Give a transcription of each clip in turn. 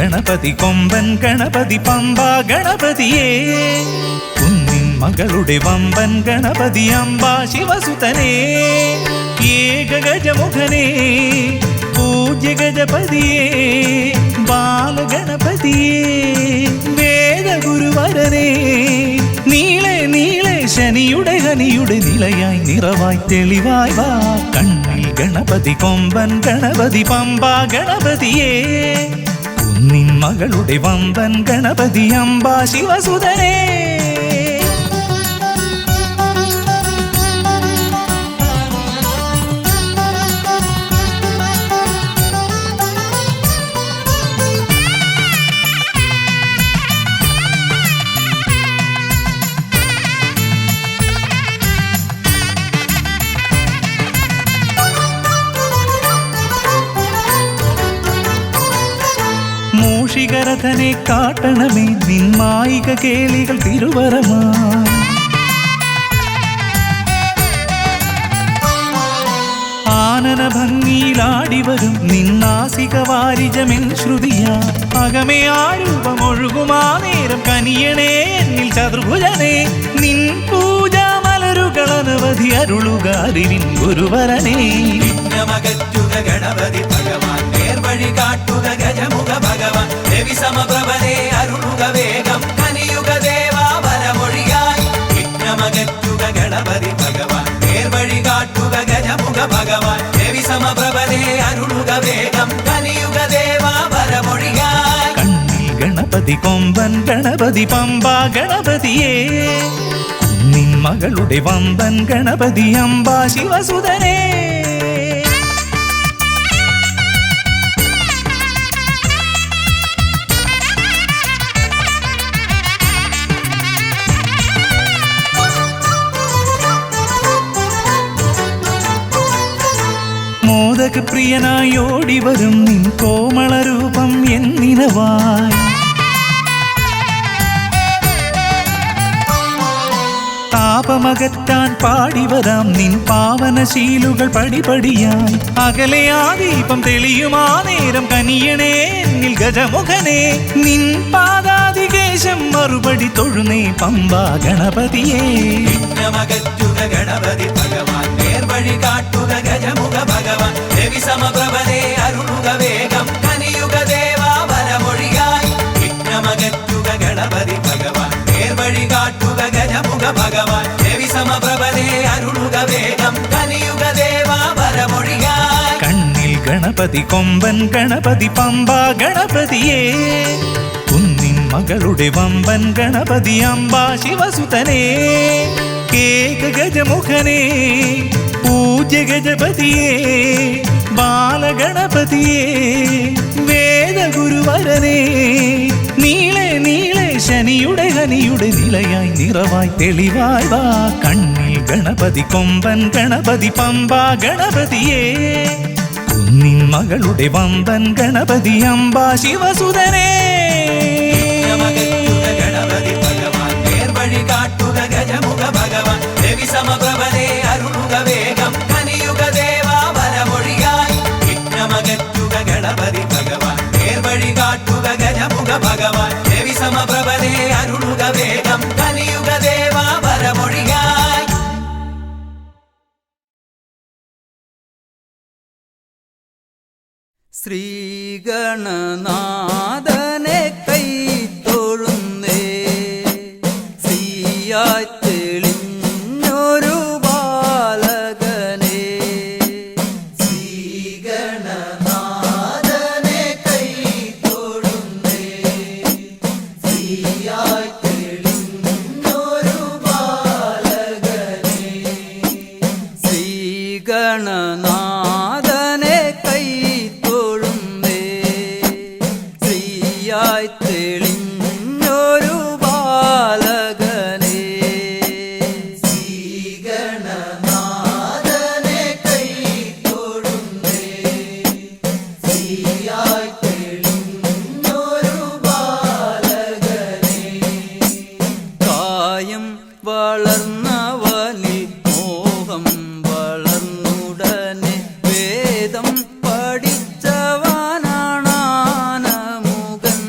ഗണപതി കൊമ്പൻ ഗണപതി പമ്പ ഗണപതിയേ കുന്നിൻ മകളുടെ വമ്പൻ ഗണപതി അംബ ശിവസുതനേ ഏകഗജമുഖനേ പൂജ്യ ഗജപതിയേ ബാലഗണപതിയേ വേദഗുരുവരനേ നീളെ നീളെ ശനിയുടെ ഹനിയുടെ നിലയായി നിറവായി തെളിവായി വാ കണ്ണിൽ ഗണപതി കൊമ്പൻ ഗണപതി പമ്പ ഗണപതിയേ കുന്നിൻ മകളുടെ വമ്പൻ ഗണപതി അംബ ശിവസുതനേ മൂഷികരഥനെ കാട്ടണമേ നിന്മായിക കേളികൾ തിരുവരമായി ആനന ഭംഗിയിലാടിവരും നിന്നാസിക വാരിജമെൻ ശ്രുതിയാ അകമേ ആരൂപമൊഴുകുമാ നേരം കനിയണേ എന്നിൽ ചതുർഭുജനേ നിൻ പൂജാ മലരുകൾ അനവധി അരുളുക അറിവിൻ ഗുരുവരനേ വിഘ്നമകറ്റുക ഗണപതി ഭഗവാൻ നേർവഴി കാട്ടുക ഗജമുഖ ഭഗവാൻ രവി സമപ്രഭനെ അരുളുക വേഗം കനിയുക ദേവാ വരമൊഴിയായി വിഘ്നമകറ്റുക ഗണപതി ഭഗവാൻ നേർവഴി കാട്ടുക ഗജമുഖ ഭഗവാൻ രവി സമപ്രഭനെ അരുളുക വേഗം കനിയുക ദേവാ വരമൊഴിയായി കണ്ണിൽ ഗണപതി കൊമ്പൻ ഗണപതി പമ്പ ഗണപതിയേ കുന്നിൻ മകളുടെ വമ്പൻ ഗണപതി അംബ ശിവസുതനേ പ്രിയനായി ഓടിവരും നിൻ കോമളരൂപം എന്നിനവായി താപമകറ്റാൻ പാടിവരാം നിൻ പാവനശീലുകൾ പടിപടിയായി അകലെ ആ ദീപം തെളിയുമാ നേരം കനിയണേ എന്നിൽ ഗജമുഖനേ നിൻ പാദാതികേശം മറുപടി തൊഴുന്നേ പമ്പ ഗണപതിയേ വിഘ്നമകറ്റുക ഗണപതി ഭഗവാൻ നേർവഴി കാട്ടുക ഗജമുഖ ഭഗവാൻ രവി സമപ്രഭനെ അരുളുക വേഗം കനിയുക ദേവാ വരമൊഴിയായി വിഘ്നമകറ്റുക ഗണപതി ഭഗവാൻ നേർവഴി കാട്ടുക ഗജമുഖ ഭഗവാൻ രവി സമപ്രഭനെ അരുളുക വേഗം കനിയുക ദേവാ വരമൊഴിയായി കണ്ണിൽ ഗണപതി കൊമ്പൻ ഗണപതി പമ്പ ഗണപതിയേ കുന്നിൻ മകളുടെ വമ്പൻ ഗണപതി അംബ ശിവസുതനേ ഏകഗജമുഖനേ പൂജ്യ ഗജപതിയേ ബാലഗണപതിയേ വേദഗുരുവരനേ നീളെ നീളെ ശനിയുടെ ഹനിയുടെ നിലയായി നിറവായി തെളിവായി വാ കണ്ണിൽ ഗണപതി കൊമ്പൻ ഗണപതി പമ്പ ഗണപതിയേ കുന്നിൻ മകളുടെ വമ്പൻ ഗണപതി അംബ ശിവസുതനേ ഗണപതി ഭഗവാൻ നേർവഴി കാട്ടുക ഗജമുഖ ഭഗവാൻ രവി സമപ്രഭനെ അരുളുക വേഗം കനിയുക ദേവാ വരമൊഴിയായി വിഘ്നമകറ്റുക ഗണപതി ഭഗവാൻ നേർവഴി കാട്ടുക ഗജമുഖ ഭഗവാൻ രവി സമപ്രഭനെ അരുളുക വേഗം കനിയുക ദേവാ വരമൊഴിയായി ശ്രീഗണനാഥനെ കൈ തൊഴുന്നേ ശ്രീയായി തെളിഞ്ഞൊരു ബാലകനെ ശ്രീഗണനാഥനെ കൈ തൊഴുന്നേ ശ്രീയായി തെളിഞ്ഞൊരു ബാലകനെ ശ്രീഗണനാഥനെ കൈ തൊഴുന്നേ ശ്രീയായി തെളിഞ്ഞൊരു ബാലകനെ ശ്രീഗണനാഥനെ കൈ തൊഴുന്നേ ശ്രീയായി തെളിഞ്ഞൊരു ബാലകനെ കായം വളർന്നവനിൽ മോഹം വളർന്നുടനെ വേദം പഠിച്ചവനാണാനമുഖൻ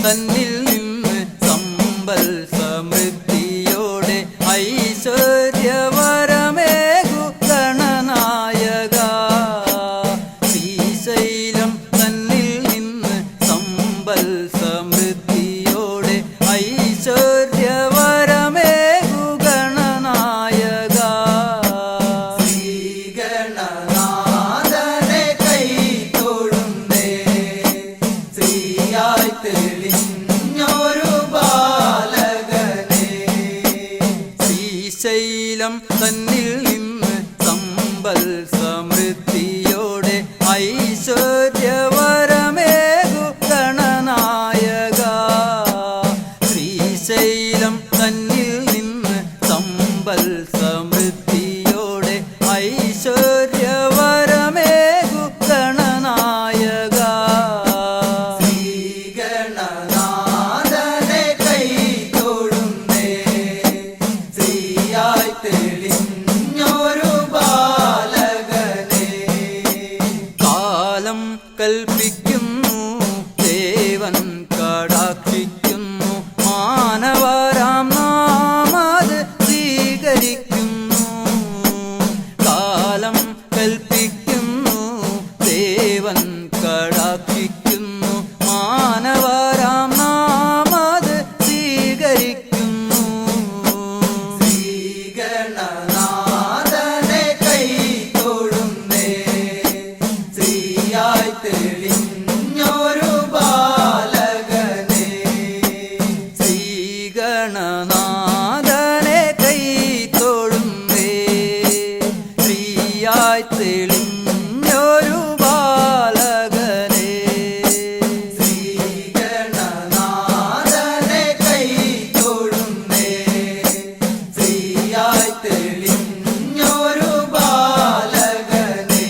തന്നിൽ നിന്ന് സമ്പൽ സമൃദ്ധിയോടെ ഐശ്വര്യവരമേകു ഗണനായക. ശ്രീശൈലം തന്നിൽ നിന്ന് സമ്പൽ സമൃദ്ധിയോടെ ഐശ്വര്യവരമേകു ഗണനായക. ശ്രീഗണനാഥനെ കൈ തൊഴുന്നേ, ശ്രീയായി തെളിഞ്ഞൊരു ബാലകനെ. ശ്രീശൈലം തന്നിൽ നിന്ന് സമ്പൽ സമൃദ്ധിയോടെ ഐശ്വര്യവരമേകു ഗണനായക. ശ്രീശൈലം തന്നിൽ നിന്ന് സമ്പൽ സമൃദ്ധിയോടെ ഐശ്വര്യവരമേകു ഗണനായക. ശ്രീഗണനാഥനെ കൈ തൊഴുന്നേ, ശ്രീയായി തെളിഞ്ഞൊരു ബാലകനെ. കാലം കൽപ്പിക്കുന്നു ദേവൻ കടാക്ഷിക്കുന്നു, മാനവരാം നാമത് സ്വീകരിക്കുന്നു. കാലം കൽപ്പിക്കുന്നു ദേവൻ കടാക്ഷിക്കുന്നു, മാനവരാം നാമത് സ്വീകരിക്കുന്നു. ശ്രീഗണനാഥനെ കൈ തൊഴുന്നേ, ശ്രീയായി തെളിഞ്ഞൊരു ബാലകനെ. ശ്രീഗണനാഥനെ കൈ തൊഴുന്നേ, ശ്രീയായി തെളിഞ്ഞൊരു ബാലകനെ. ശ്രീഗണനാഥനെ കൈ തൊഴുന്നേ, ശ്രീയായി തെളിഞ്ഞൊരു ബാലകനെ.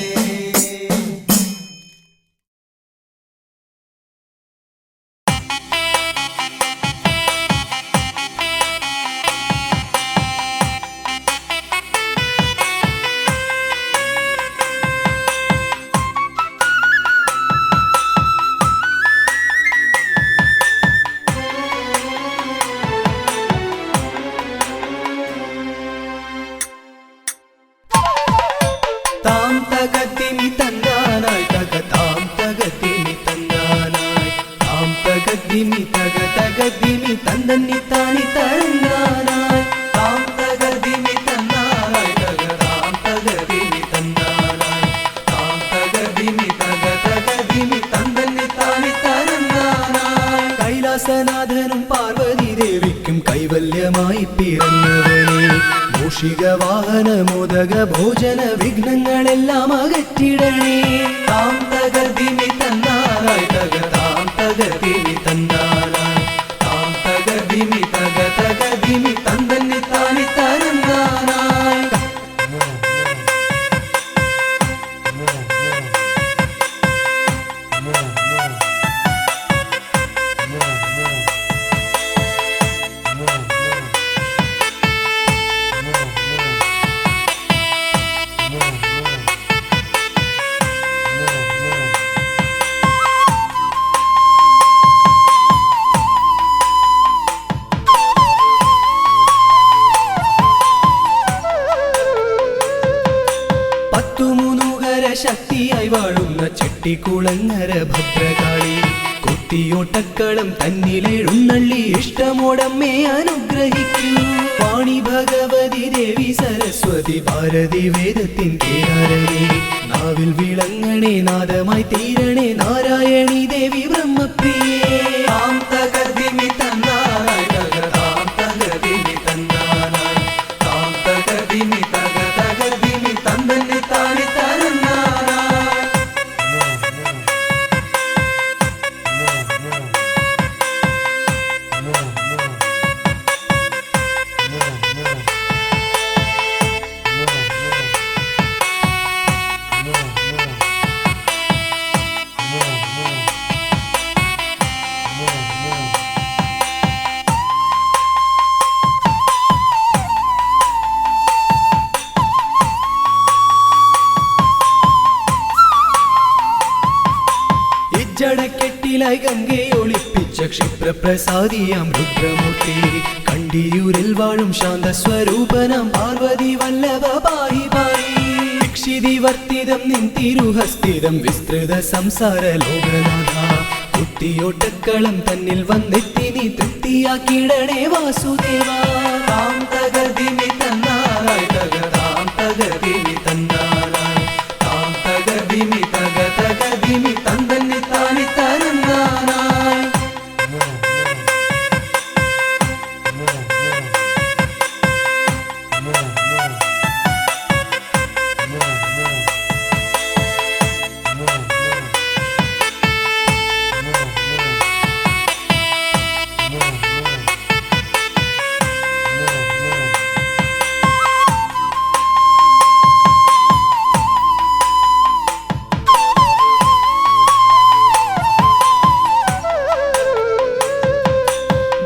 താം തകത്തിനി തന്നാനായി തക താം തകത്തിനി തന്നാനായി താം തകത്തിനി തക തകത്തിനി തന്നി താനി തന്നാനായി താം തകത്തിനി തന്നാനായി തക താം തകത്തിനി തന്നാനായി താം തകത്തിനി തക തകത്തിനി തന്നി താനി തന്നാനായി. കൈലാസനാഥനും പാർവതി ദേവിക്കും കൈവല്യമായി പിറന്നവനെ, മൂഷിക വാഹന മോദക ഭോജന വിഘ്നങ്ങളെല്ലാം അകറ്റിടണേ. താം തകർദിനി തന്നാനായി തക താം തകർദിനി തന്നാനായി താം തകർദിനി തക തകർദിനി തന്നി താനി തന്നാനായി. ശക്തിയായി വാഴുന്ന ചെട്ടിക്കുളങ്ങര ഭദ്രകാളി, കുത്തിയോട്ടക്കളം തന്നിലെഴുന്നള്ളി ഇഷ്ടമോടമ്മേ അനുഗ്രഹിക്കൂ. വാണി ഭഗവതി ദേവി സരസ്വതി ഭാരതി വേദത്തിൻ കേരളേ, നാവിൽ വിളങ്ങണേ നാദമായി തീരണേ നാരായണി ദേവി ബ്രഹ്മപ്രിയേ. താം തകർദിനി തന്നാനായി തക താം തകർദിനി തന്നാനായി താം തകർദിനി തക തകർദിനി തന്നി താനി തന്നാനായി. ക്ഷിപ്രപ്രസാദിയാം രുദ്രമൂർത്തി കണ്ടിയൂരിൽ വാഴും ശാന്തസ്വരൂപനാം പാർവതി വല്ലഭ പാഹി പാഹി ദീക്ഷിതിവർത്തിതം നിൻ തിരുഹസ്തിതം വിസ്തൃത സംസാര ലോകനാഥ കുത്തിയോട്ടക്കളം തന്നിൽ വന്നെത്തി നീ തൃപ്തിയാക്കിടണേ വാസുദേവ താം തകർദിമി തന്നാറായി തകതാം തകർദിമി തന്നാറായി താം തകർദിമി തകതകദിമി തന്തന്നി താനി തരന്നാറായി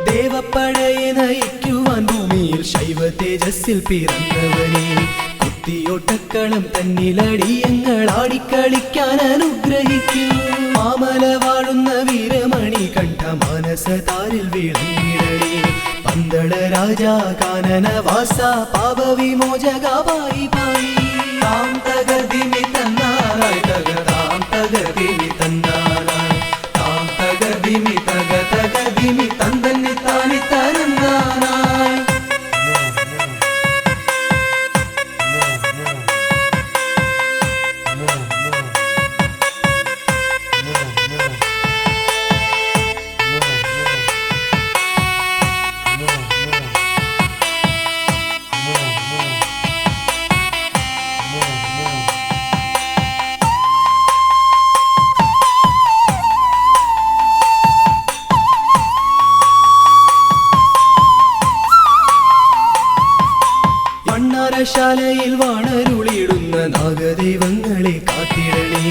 ദേവപ്പടയെ നയിക്കുവാൻ ഭൂമിയിൽ ശൈവ തേജസ്സിൽ പിറന്നവനെ കുത്തിയോട്ടക്കളം തന്നിലടിയങ്ങൾ ആടിക്കളിക്കാൻ അനുഗ്രഹിക്കൂ മാമല വാഴുന്ന വീരമണി കണ്ഠ മാനസതാരിൽ വിളങ്ങിടണേ പന്തള രാജാ കാനന വാസ പാപവിമോചക പായി പായി താം തകർദിമി തന്നാറായി തകതാം തകർദിമി തന്നാറായി താം തകർദിമി തകതകദിമി തന്തന്നി താനി തരന്നാറായി ശാലയിൽ വാണരുളിയിടുന്ന നാഗദൈവങ്ങളെ കാത്തിടണേ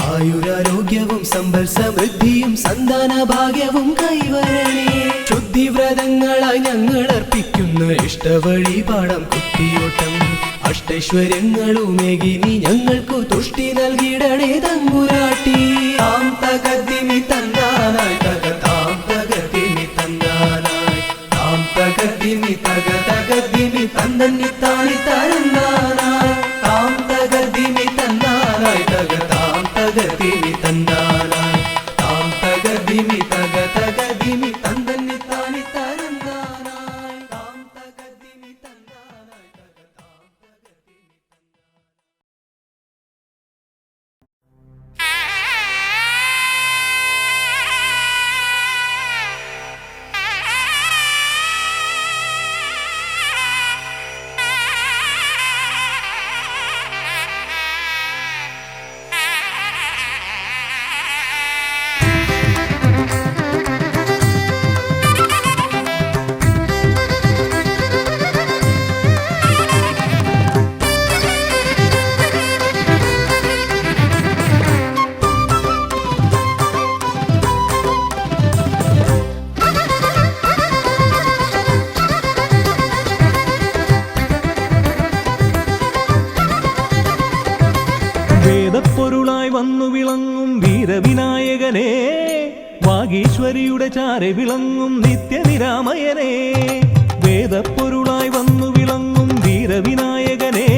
ആയുരാരോഗ്യവും സമ്പൽ സമൃദ്ധിയും സന്താന ഭാഗ്യവും കൈവരണേ ശുദ്ധിവ്രതങ്ങളായി ഞങ്ങൾ അർപ്പിക്കുന്ന ഇഷ്ടവഴിപാടം കുത്തിയോട്ടം അഷ്ടൈശ്വര്യങ്ങളുമേകി നീ ഞങ്ങൾക്കു തുഷ്ടി നൽകിടണേ തമ്പുരാട്ടി താം തകർദിമി തന്നാനായി തകതാം തകർദിമി തന്നാനായി താം തകർദിമി തകതകദിമി തന്തന്നി താനി തരന്നാനായി താം തകർദിമി തന്നാനായി തകതാം തകർദിമി തന്നാനായി താം തകർദിമി തകതകദിമി തന്തന്നി താനി തരന്നാനായി താം തകർദിമി തന്നാനായി തകതാം തകർദിമി വേദപ്പൊരുളായി വന്നു വിളങ്ങും വീരവിനായകനെ വാഗീശ്വരിയുടെ ചാരെ വിളങ്ങും നിത്യനിരാമയനെ വേദപ്പൊരുളായി വന്നു വിളങ്ങും വീരവിനായകനെ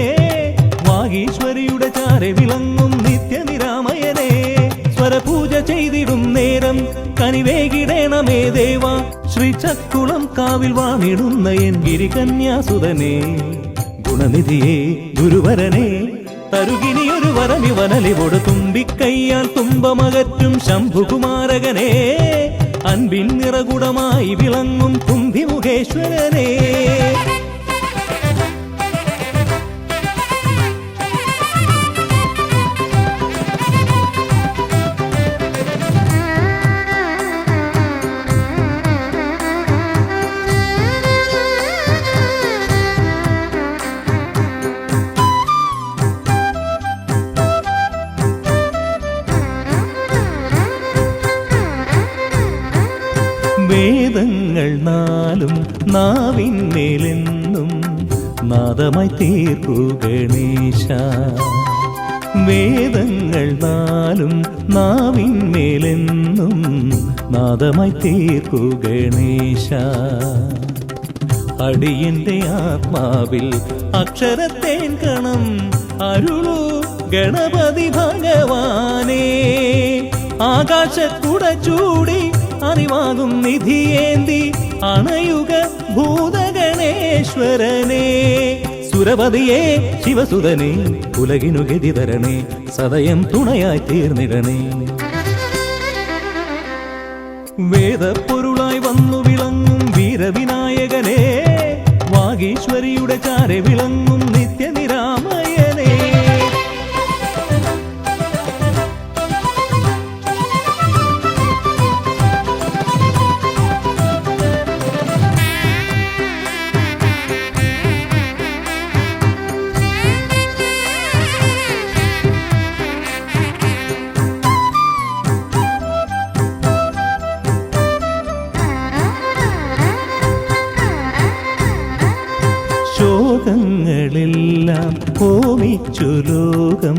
വാഗീശ്വരിയുടെ ചാരെ വിളങ്ങും നിത്യനിരാമയനെ സ്വരപൂജ ചെയ്തിടും നേരം കനിവേകിടേണമേ ദേവ ശ്രീചക്കുളം കാവിൽ വാണിടുന്ന എൻ ഗിരികന്യാസുതനെ ഗുണനിധിയെ ഗുരുവരനെ തരുകിനിയൊരു വരമിവനലിവോട് തുമ്പിക്കയ്യാൽ തുമ്പമകറ്റും ശംഭുകുമാരകനെ അൻപിൻ നിറകുടമായി വിളങ്ങും കുന്തിമുഖേശ്വരനെ വേദങ്ങൾ നാലും നാവിന്മേലെന്നും നാദമായി തീർക്കൂ ഗണേശ വേദങ്ങൾ നാലും നാവിന്മേലെന്നും നാദമായി തീർക്കു ഗണേശ. അടിയന്റെ ആത്മാവിൽ അക്ഷരത്തേൻ കണം അരുളു ഗണപതി ഭഗവാനേ. ആകാശക്കുട ചൂടി അറിവാകും നിധിയേന്തി അണയുക ഭൂതഗണേശ്വരനേ. സുരപതിയേ ശിവസുതനേ ഉലകിനു ഗതി തരണേ, സദയം തുണയായി തീർന്നിടണേ. വേദപ്പൊരുളായി വന്നു വിളങ്ങും വീരവിനായകനേ, വാഗീശ്വരിയുടെ ചാരെ വിളങ്ങും നിത്യനിരാമയനേ. ശോകങ്ങളെല്ലാം ഹോമിച്ചു ലോകം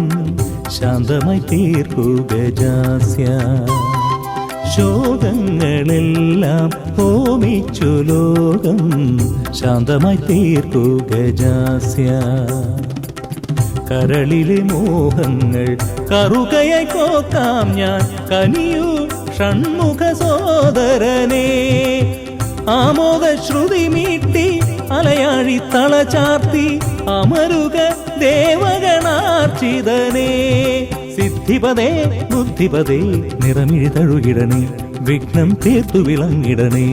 ശാന്തമായി തീർക്കു ഗജാസ്യ. ശോകങ്ങളെല്ലാം ഹോമിച്ചു ലോകം ശാന്തമായി തീർക്കു ഗജാസ്യ. കരളിലെ മോഹങ്ങൾ കറുകയായി കോക്കാം ഞാൻ, കനിയൂ ഷൺമുഖ സോദരനേ. ആമോദ ശ്രുതി മീട്ടി അലയാഴി തളചാർത്തി അമരുക ദേവഗണാർച്ചിതനേ. സിദ്ധിപദേ ബുദ്ധിപദേ നിറമിഴി തഴുകിടണേ, വിഘ്നം തീർത്തു വിളങ്ങിടണേ.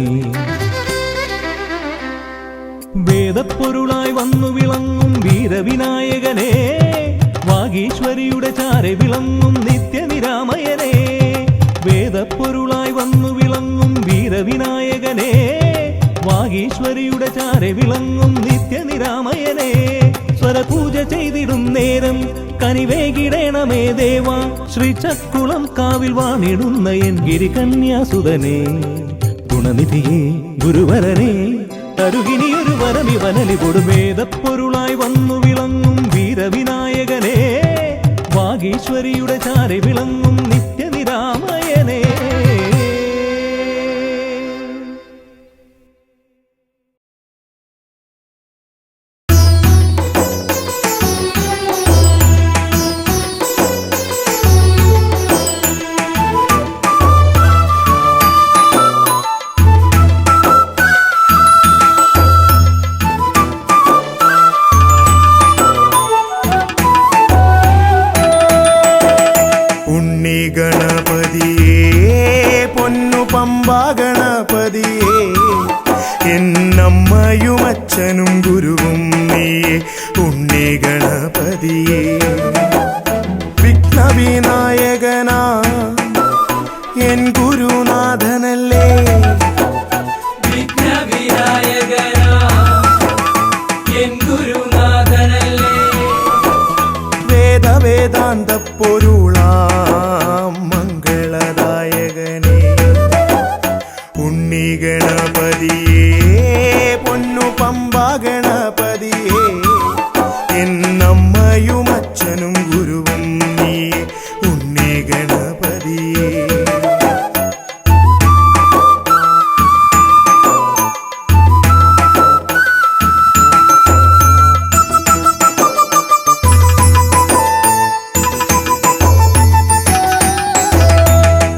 വേദപ്പൊരുളായി വന്നു വിളങ്ങും വീരവിനായകനേ, വാഗീശ്വരിയുടെ ചാരെ വിളങ്ങും നിത്യനിരാമയനേ. വേദപ്പൊരുളായി വന്നു വിളങ്ങും വീരവിനായകനേ, വാഗീശ്വരിയുടെ ചാരെ വിളങ്ങും നിത്യനിരാമയനേ. സ്വരപൂജ ചെയ്തിടും നേരം കനിവേകിടേണമേ ദേവ. ശ്രീചക്കുളം കാവിൽ വാണിടുന്ന എൻ ഗിരികന്യാസുതനേ. ഗുണനിധിയേ ഗുരുവരനേ, തരുകിനിയൊരു വരമിവനലി കൊടുവേദപ്പൊരുളായി വന്നു വിളങ്ങും വീരവിനായകനേ, വാഗീശ്വരിയുടെ ചാരെ വിളങ്ങും നിത്യനിരാമയനേ. എന്നമ്മയും അച്ഛനും ഗുരുവും നീയേ ഉണ്ണി ഗണപതിയേ. വിഘ്നവിനായകനാ എൻ ഗുരുനാഥനല്ലേ, വിഘ്നവിനായകനാ എൻ ഗുരുനാഥനല്ലേ. വേദവേദാന്ത പൊരുളാം മംഗളദായകനേ ഉണ്ണി ഗണപതിയേ. പൊന്നു പമ്പാ ഗണപതിയേ, എന്നമ്മയും അച്ഛനും ഗുരുവും നീയേ ഉണ്ണി ഗണപതിയേ.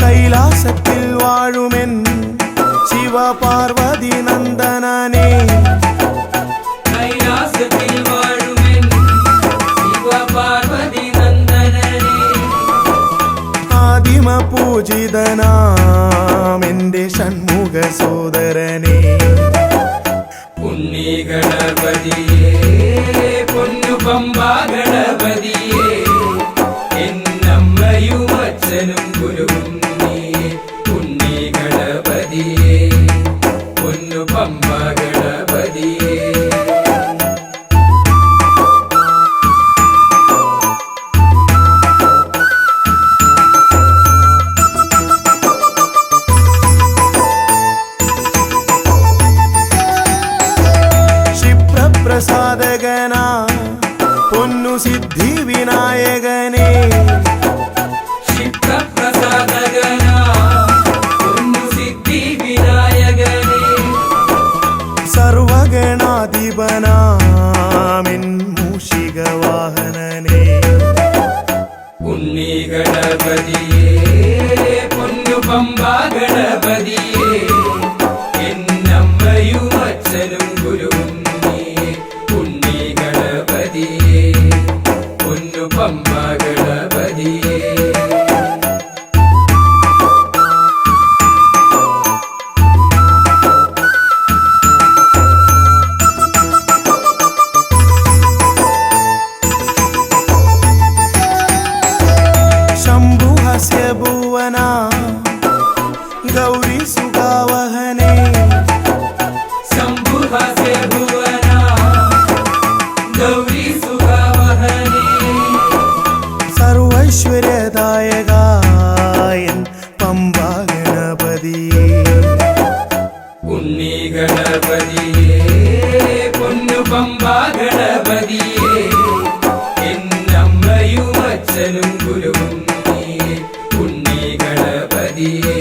കൈലാസത്തിൽ വാഴുമെൻ ശിവപാർവതി നന്ദനനേ, കൈലാസത്തിൽ വാഴുമെൻ ശിവപാർവതി നന്ദനനേ. ആദിമ പൂജിതനാം എന്റെ ഷൺമുഖ സോദരനേ, ഉണ്ണി ഗണപതിയേ പൊന്നു പമ്പാ ഗണപതിയേ. എന്നമ്മയും അച്ഛനും ഗുരുവും നീയേ ഉണ്ണി ഗണപതിയേ, പൊന്നു പമ്പാ ഗണപതിയേ. ക്ഷിപ്രപ്രസാദകനാ പൊന്നു സിദ്ധി വിനായകനേ, മൂഷികാധിപനാമിൻ മൂഷികവാഹനനേ ഉണ്ണി ഗണപതിയേ പൊന്നു പമ്പ ഗണപതിയേ എന്നമ്മയും അച്ഛനും ഗുരുവും നീയേ ഉണ്ണി ഗണപതിയേ പൊന്നു പമ്പ ഗണപതിയേ शम्भुहस्य भुवना गौरी सुगावहने शम्भुहस्य भुवना गौरी सुगावहने सर्वैश्वर्यदायकायन् पम्बा गणपतिये ഉണ്ണി ഗണപതിയേ പൊന്നു പമ്പ ഗണപതിയേ എന്നമ്മയും അച്ഛനും ഗുരുവും നീയേ ഉണ്ണി ഗണപതിയേ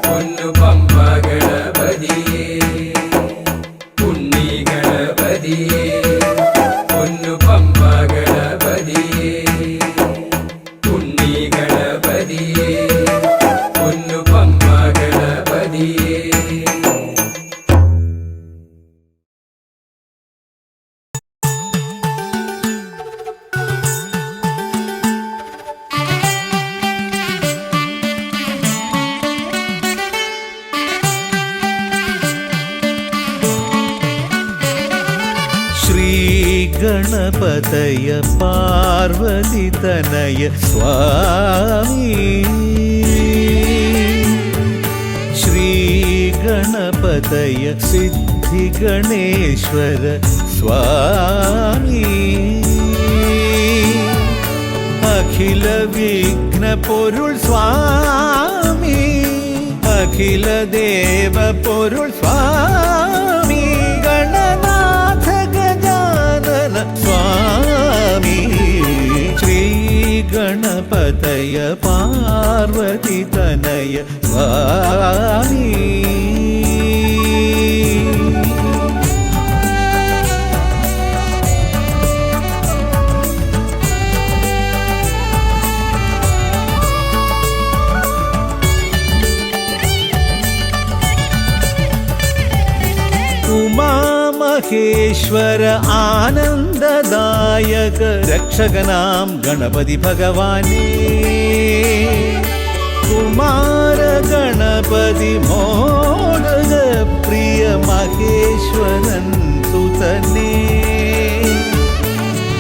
പൊന്നു പമ്പ ഗണപതിയേ ഉണ്ണി ഗണപതിയേ പൊന്നു പമ്പ ഗണപതിയേ ഉണ്ണി ഗണപതിയേ പൊന്നു പമ്പ ഗണപതിയേ ശ്രീഗണപതയ പാർവതിതനയ സ്വാമി ശ്രീഗണപതയ സിദ്ധിഗണേശ്വര സ്വാമി അഖില വിഘ്ന പൊരുൾ സ്വാമി അഖില ദേവ പൊരുൾ സ്വാമി ഗണനാഥ ഗജാനന സ്വാമി ശ്രീ ഗണപതയ പാർവതിതനയ സ്വാമി ഉമാമഹേശ്വര ആനന്ദദായക രക്ഷകനാം ഗണപതി ഭഗവാനേ കുമാര ഗണപതി മോദക പ്രിയ മഹേശ്വരൻ സുതനേ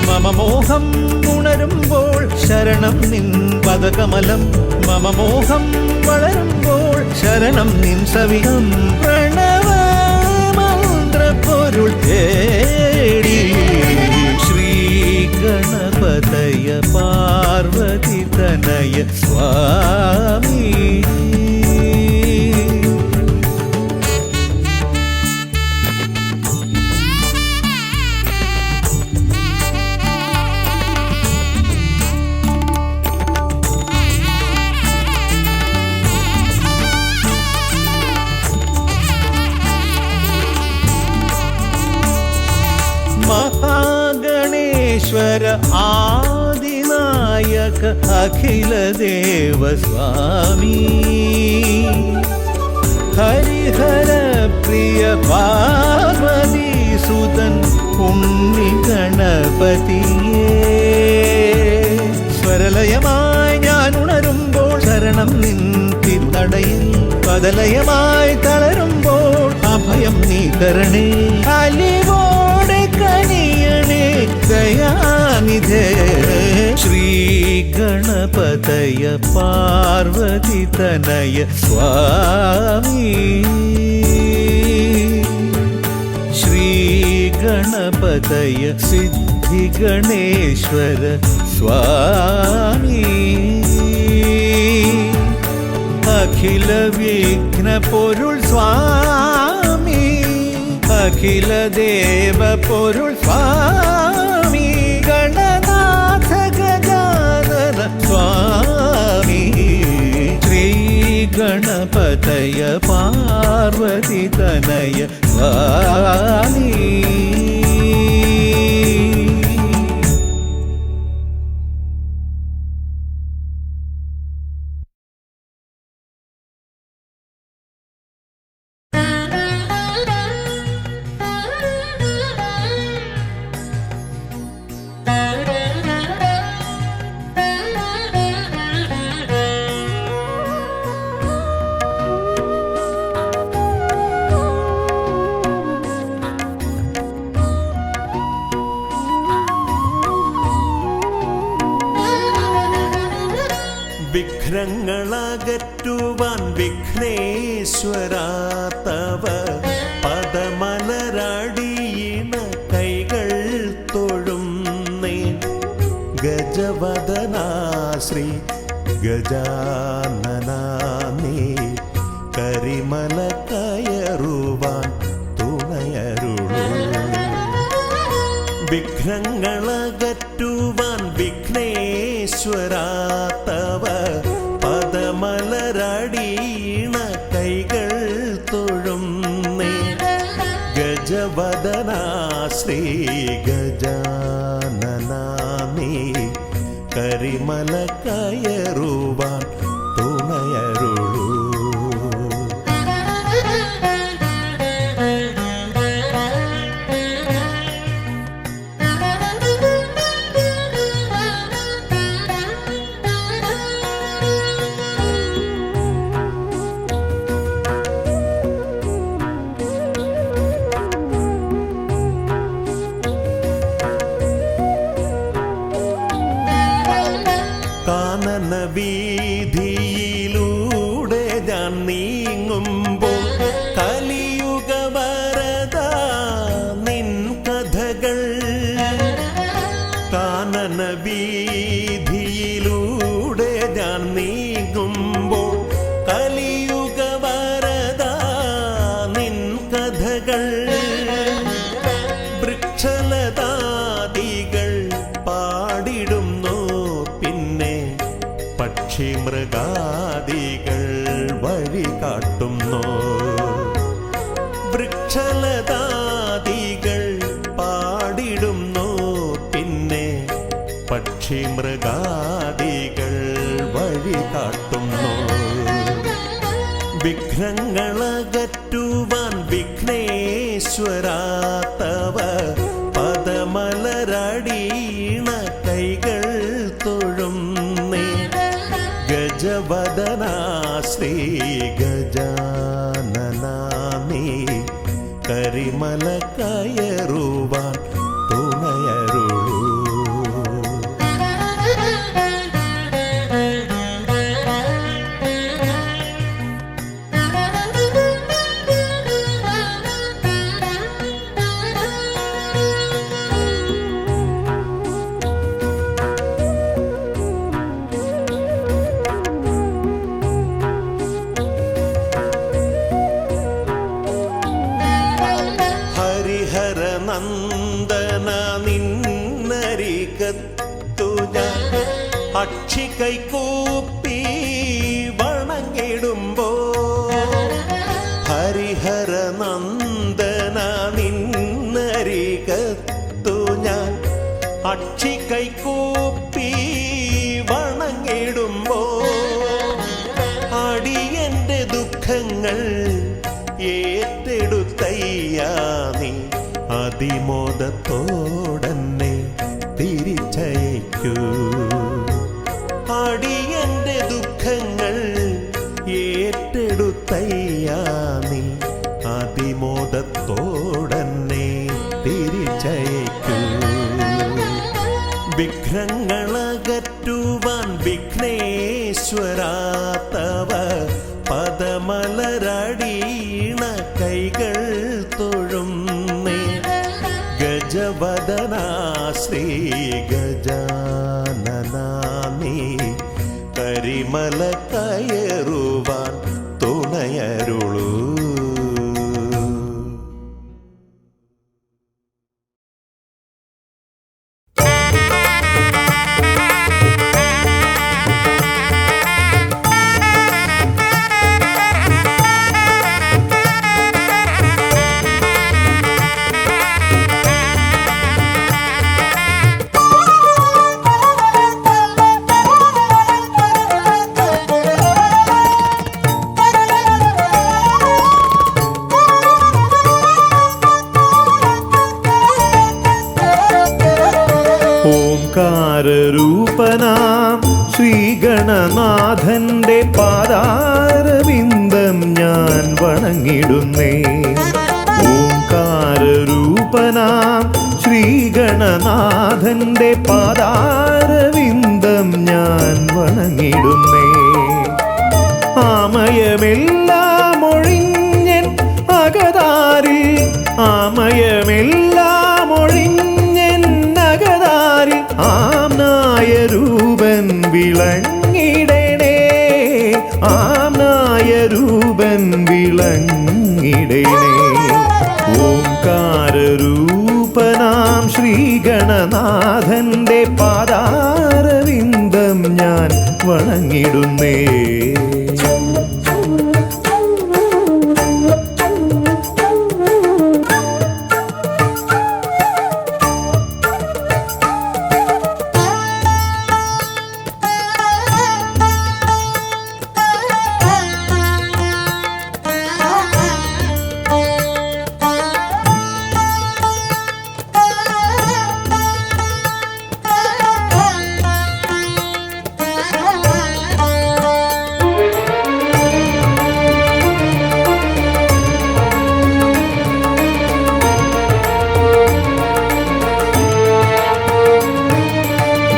മമ മോഹം ഉണരുമ്പോൾ ശരണം നിൻ പദകമലം മമ മോഹം വളരുമ്പോൾ ശരണം നിൻ സവിധം പ്രണവ പൊരുൾ തേടി ശ്രീ ഗണപതയ പാർവതിതനയ സ്വാമി മഹാഗണേശ്വര ആദിനായക അഖില ദേവ സ്വാമി ഹരിഹര പ്രിയ പാർവതി സുതൻ ഉണ്ണി ഗണപതിയേ സ്വരലയമായി ഞാൻ ഉണരുമ്പോൾ ശരണം നിൻ തിരുനടയിൽ പദലയമായി തളരുമ്പോൾ അഭയം നീ തരണേ അലിവോടെ കനിയണേ ദയാനിധേ ശ്രീ ഗണപതയ പാർവതിതനയ സ്വാമി ശ്രീ ഗണപതയ സിദ്ധിഗണേശ്വര സ്വാമി അഖില വിഘ്ന പൊരുൾ സ്വാമി അഖില ദേവ പൊരുൾ സ്വാമി ഗണനാഥ ഗജാനന സ്വാമി ശ്രീ ഗണപതയ പാർവതി തനയ സ്വാമി. വിഘ്നങ്ങളകറ്റുവാൻ വിഘ്നേശ്വരാ തവ പദമലരടിയിണ കൈകൾ തൊഴുന്നേ. ഗജവദനാ ശ്രീ ഗജാനനാ നീ കരിമല കയറുവാൻ തുണയരുളൂ. വിഘ്നങ്ങളകറ്റുവാൻ വിഘ്നേശ്വരാ തവ പദമലരടിയിണ കൈകൾ തൊഴുന്നേ. ഗജവദനാ ശ്രീ ഗജാനനാ നീ കരിമല കയറുവാൻ തുണയരുളൂ. കാനന വീതിയിലൂടെ ഞാൻ നീങ്ങുമ്പോൾ കലിയുഗ വരദ നിൻ കഥകൾ. കാനന വീതിയിലൂടെ ഞാൻ നീങ്ങുമ്പോൾ കലിയുഗ വരദ നിൻ കഥകൾ. വൃക്ഷലതാദികൾ പാടിടുന്നു, പിന്നെ പക്ഷി മൃഗാദികൾ വഴി കാട്ടുന്നു. വൃക്ഷലതാദികൾ പാടിടുന്നു, പിന്നെ പക്ഷി മൃഗാദികൾ വഴി കാട്ടുന്നു. വിഘ്നങ്ങളകറ്റുവാൻ വിഘ്നേശ്വരാ തവ പദമലരടിയിണ കൈകൾ തൊഴുന്നേ. ഗജവദനാ ശ്രീ ഗജാനനാ നീ കരിമല കയറുവാൻ തുണയരുളൂ. നന്ദന നിന്നരികത്തു ഞാൻ അക്ഷി കൈകൂപ്പി വണങ്ങിടുമ്പോ. ഹരിഹര നന്ദന നിന്നരികത്തു ഞാൻ അക്ഷി കൈകൂപ്പി വണങ്ങിടുമ്പോ. അടിയന്റെ ദുഃഖങ്ങൾ ഏറ്റെടുത്തയ്യാ നീ അതിമോദത്തോടന്നെ തിരിച്ചയക്കൂ. അടിയന്റെ ദുഃഖങ്ങൾ ഏറ്റെടുത്തയ്യാ നീ അതിമോദത്തോടന്നെ തിരിച്ചയക്കൂ. വിഘ്നങ്ങളകറ്റുവാൻ വിഘ്നേശ്വരാ തവ പദമലരടിയിണ കൈകൾ തൊഴുന്നേ. ഗജവദനാ ശ്രീ ഗജാനനാ നീ കരിമല കയറുവാൻ തുണയരുളൂ. ഓംകാരരൂപനാം ശ്രീഗണനാഥന്റെ പാദാരവിന്ദം ഞാൻ വണങ്ങിടുന്നേ. ഓംകാരരൂപനാം ശ്രീഗണനാഥന്റെ പാദാരവിന്ദം ഞാൻ വണങ്ങിടുന്നേ. ആമയമെല്ലാം ഒഴിഞ്ഞൻ അകതാരിൽ, ആമയമെല്ലാം ഒഴിഞ്ഞൻ അകതാരിൽ ആംനായ രൂപൻ വിളങ്ങിടണേ, ആംനായ രൂപൻ വിളങ്ങിടണേ. ഓംകാരരൂപനാം ശ്രീഗണനാഥന്റെ പാദാരവിന്ദം ഞാൻ വണങ്ങിടുന്നേ.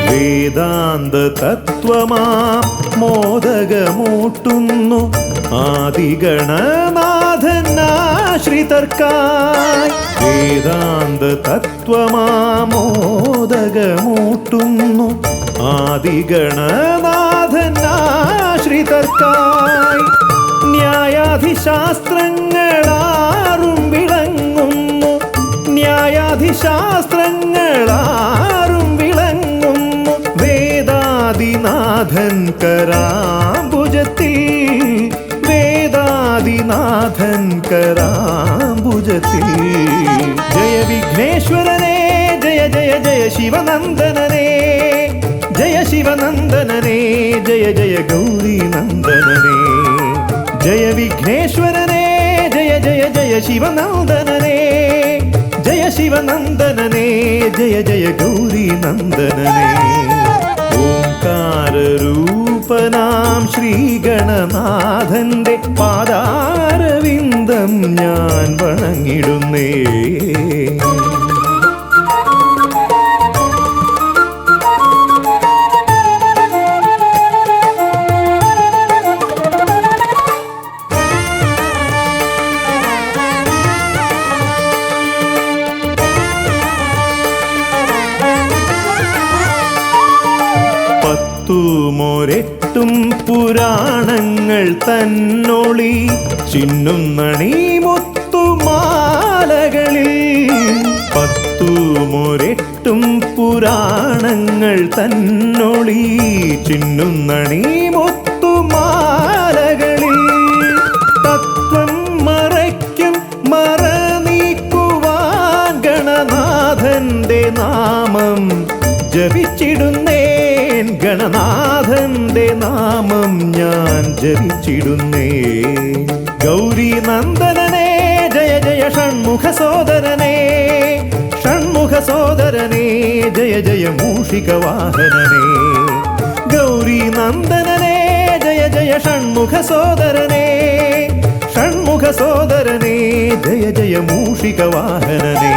വേദാന്ത തത്വമാം മോദകമൂട്ടുന്നു ആദിഗണനാഥനാശ്രിതർക്കായി. വേദാന്ത തത്വമാം മോദകമൂട്ടുന്നു ആദിഗണനാഥനാശ്രിതർക്കായി. ന്യായാധിശാസ്ത്രങ്ങളാറും വിളങ്ങുന്നു, ന്യായാധിശാസ്ത്രങ്ങളാറും വിളങ്ങുന്നു വേദാദിനാഥൻ കരാംബുജത്തിൽ, വേദാദിനാഥൻ കരാംബുജത്തിൽ. ജയ വിഘ്നേശ്വരനേ ജയ ജയ ജയ ശിവനന്ദനനേ, ജയ ശിവനന്ദനനേ ജയ ജയ ഗൗരീനന്ദനനേ. ജയ വിഘ്നേശ്വരനേ ജയ ജയ ജയ ശിവനന്ദനനേ, ജയ ശിവനന്ദനനേ ജയ ജയ ഗൗരീനന്ദനനേ. ഓംകാരരൂപനാം ശ്രീഗണനാഥന്റെ പാദാരവിന്ദം ഞാൻ വണങ്ങിടുന്നേ. പത്തുമൊരെട്ടും പുരാണങ്ങൾ തന്നൊളി ചിന്നുന്നണി മുത്തുമാലകളിൽ. പത്തുമൊരെട്ടും പുരാണങ്ങൾ തന്നൊളി ചിന്നുന്നണി മുത്തുമാലകളിൽ. തത്വം മറയ്ക്കും മറ നീക്കുവാൻ ഗണനാഥന്റെ നാമം ജപിച്ചിടുന്നേൻ, ഗണനാഥന്റെ നാമം ഞാൻ ജപിച്ചിടുന്നേ. ഗൗരീനന്ദനനേ ജയ ജയ ഷൺമുഖ സോദരനേ, ഷൺമുഖ സോദരനേ ജയ ജയ മൂഷിക വാഹനനേ. ഗൗരീനന്ദനനേ ജയ ജയ ഷൺമുഖ സോദരനേ, ഷൺമുഖ സോദരനേ ജയ ജയ മൂഷിക വാഹനനേ.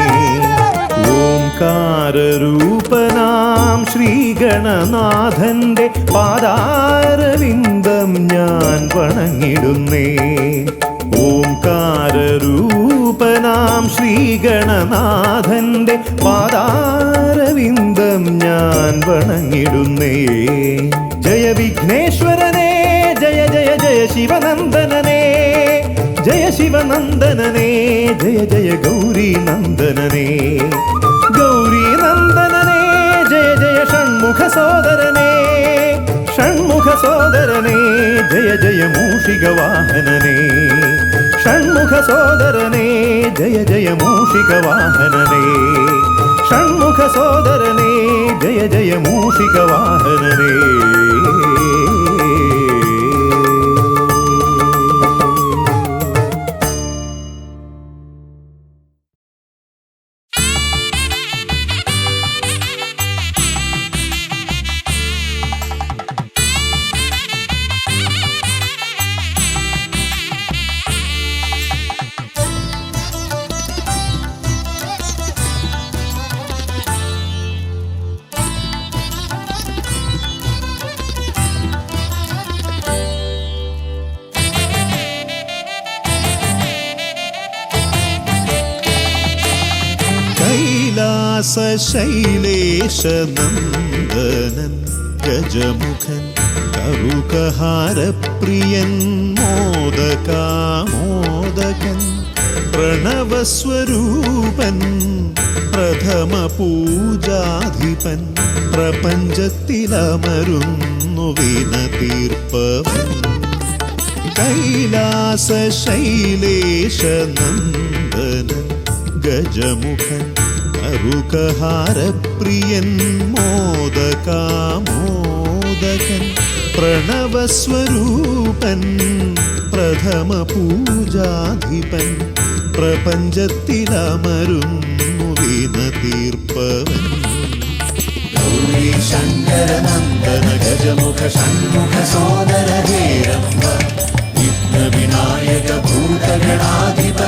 ഓംകാരരൂപനാം ശ്രീഗണനാഥന്റെ പാദാരവിന്ദം ഞാൻ വണങ്ങിടുന്നേ. ഓംകാരരൂപനാം ശ്രീഗണനാഥന്റെ പാദാരവിന്ദം ഞാൻ വണങ്ങിടുന്നേ. ജയ വിഘ്നേശ്വരനേ ജയ ജയ ജയ ശിവനന്ദനനേ, ജയ ശിവനന്ദനനേ ജയ ജയ ഗൗരീനന്ദനനേ. ഗൗരീനന്ദനനേ ജയ ജയ ഷൺമുഖ സോദരനേ, ഷൺമുഖ സോദരനേ ജയ ജയ മൂഷിക വാഹനനേ. ഷൺമുഖ സോദരനേ ജയ ജയ മൂഷിക വാഹനനേ, ഷൺമുഖ സോദരനേ ജയ ജയ മൂഷിക വാഹനനേ. കൈലാസശൈലേശനന്ദനൻ ഗജമുഖൻ കറുകഹാരപ്രിയൻ മോദകാമോദകൻ പ്രണവസ്വരൂപൻ പ്രഥമ പൂജാധിപൻ പ്രപഞ്ചത്തിലമരുന്നു വിനതീർപ്പവൻ കൈലാസശൈലേശനന്ദനൻ ഗജമുഖൻ കറുകഹാരപ്രിയൻ മോദകാമോദകൻ പ്രണവസ്വരൂപൻ പ്രഥമ പൂജാധിപൻ പ്രപഞ്ചത്തിലമരുന്നു വിനതീർപ്പവൻ ഗൗരി ശങ്കര നന്ദന ഗജമുഖ ഷൺമുഖ സോദര ഹേരംബ വിഘ്ന വിനായക ഭൂതഗണാധിപ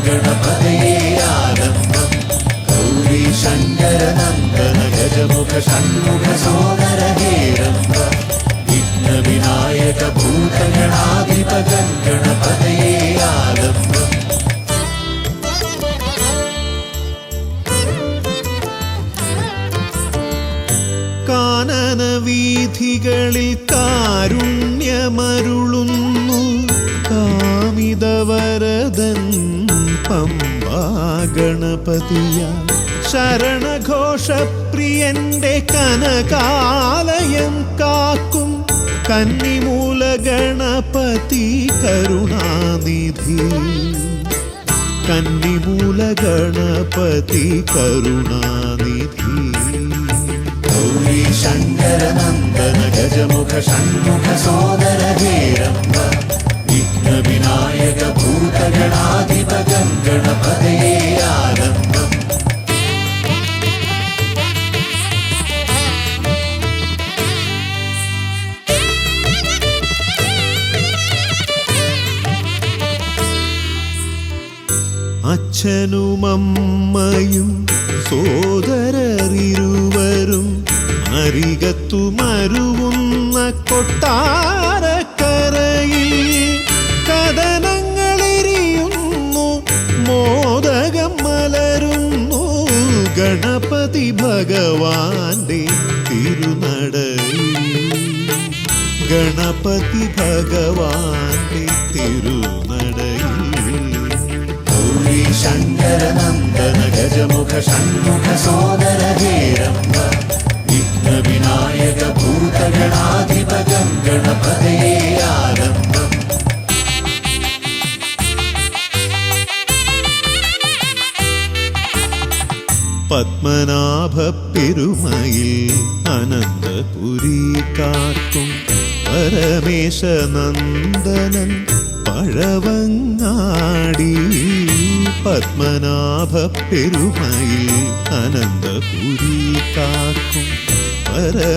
ഗണപതയേ ആലംബം ഗൗരി ശങ്കര നന്ദന ഗജമുഖ ഷൺമുഖ സോദര ഹേരംബ വിഘ്ന വിനായക ഭൂതഗണാധിപ ഗണപതയേ ആലംബം കാനന വീഥികളിൽ കാരുണ്യമരുളുന്നു കാമിതവരദൻ പമ്പാ ഗണപതിയ ശരണഘോഷപ്രിയന്റെ കനകാലയം കാക്കും കന്നിമൂല ഗണപതി കരുണാനിധി കന്നിമൂല ഗണപതി കരുണാനിധി ഗൗരി ശങ്കര നന്ദന ഗജമുഖ ഷൺമുഖ സോദര ഹേരംബ വിഘ്ന വിനായക ഭൂതഗണാധിപ ഗണപതയേ ആലംബം അച്ഛനുമമ്മയും സോദരരിരുവരും അരികത്തു മരുവുന്ന കൊട്ടാരക്കരയിൽ കഥനങ്ങളെരിയുന്നു മോദകം മലരുന്നു ഗണപതി ഭഗവാന്റെ തിരുനടയിൽ ഗണപതി ഭഗവാന്റെ തിരുനടയിൽ ഗൗരി ശങ്കര നന്ദന ഗജമുഖ ഷൺമുഖ സോദര ഹേരംബ വിഘ്ന വിനായക ഭൂതഗണാധിപ ഗണപതയേ ആലംബം പത്മനാഭ പെരുമയിൽ അനന്തപുരി കാക്കും പരമേശനന്ദനൻ പഴവങ്ങാടി പത്മനാഭ പെരുമയിൽ അനന്തപുരി കാക്കും പരമേശനന്ദനൻ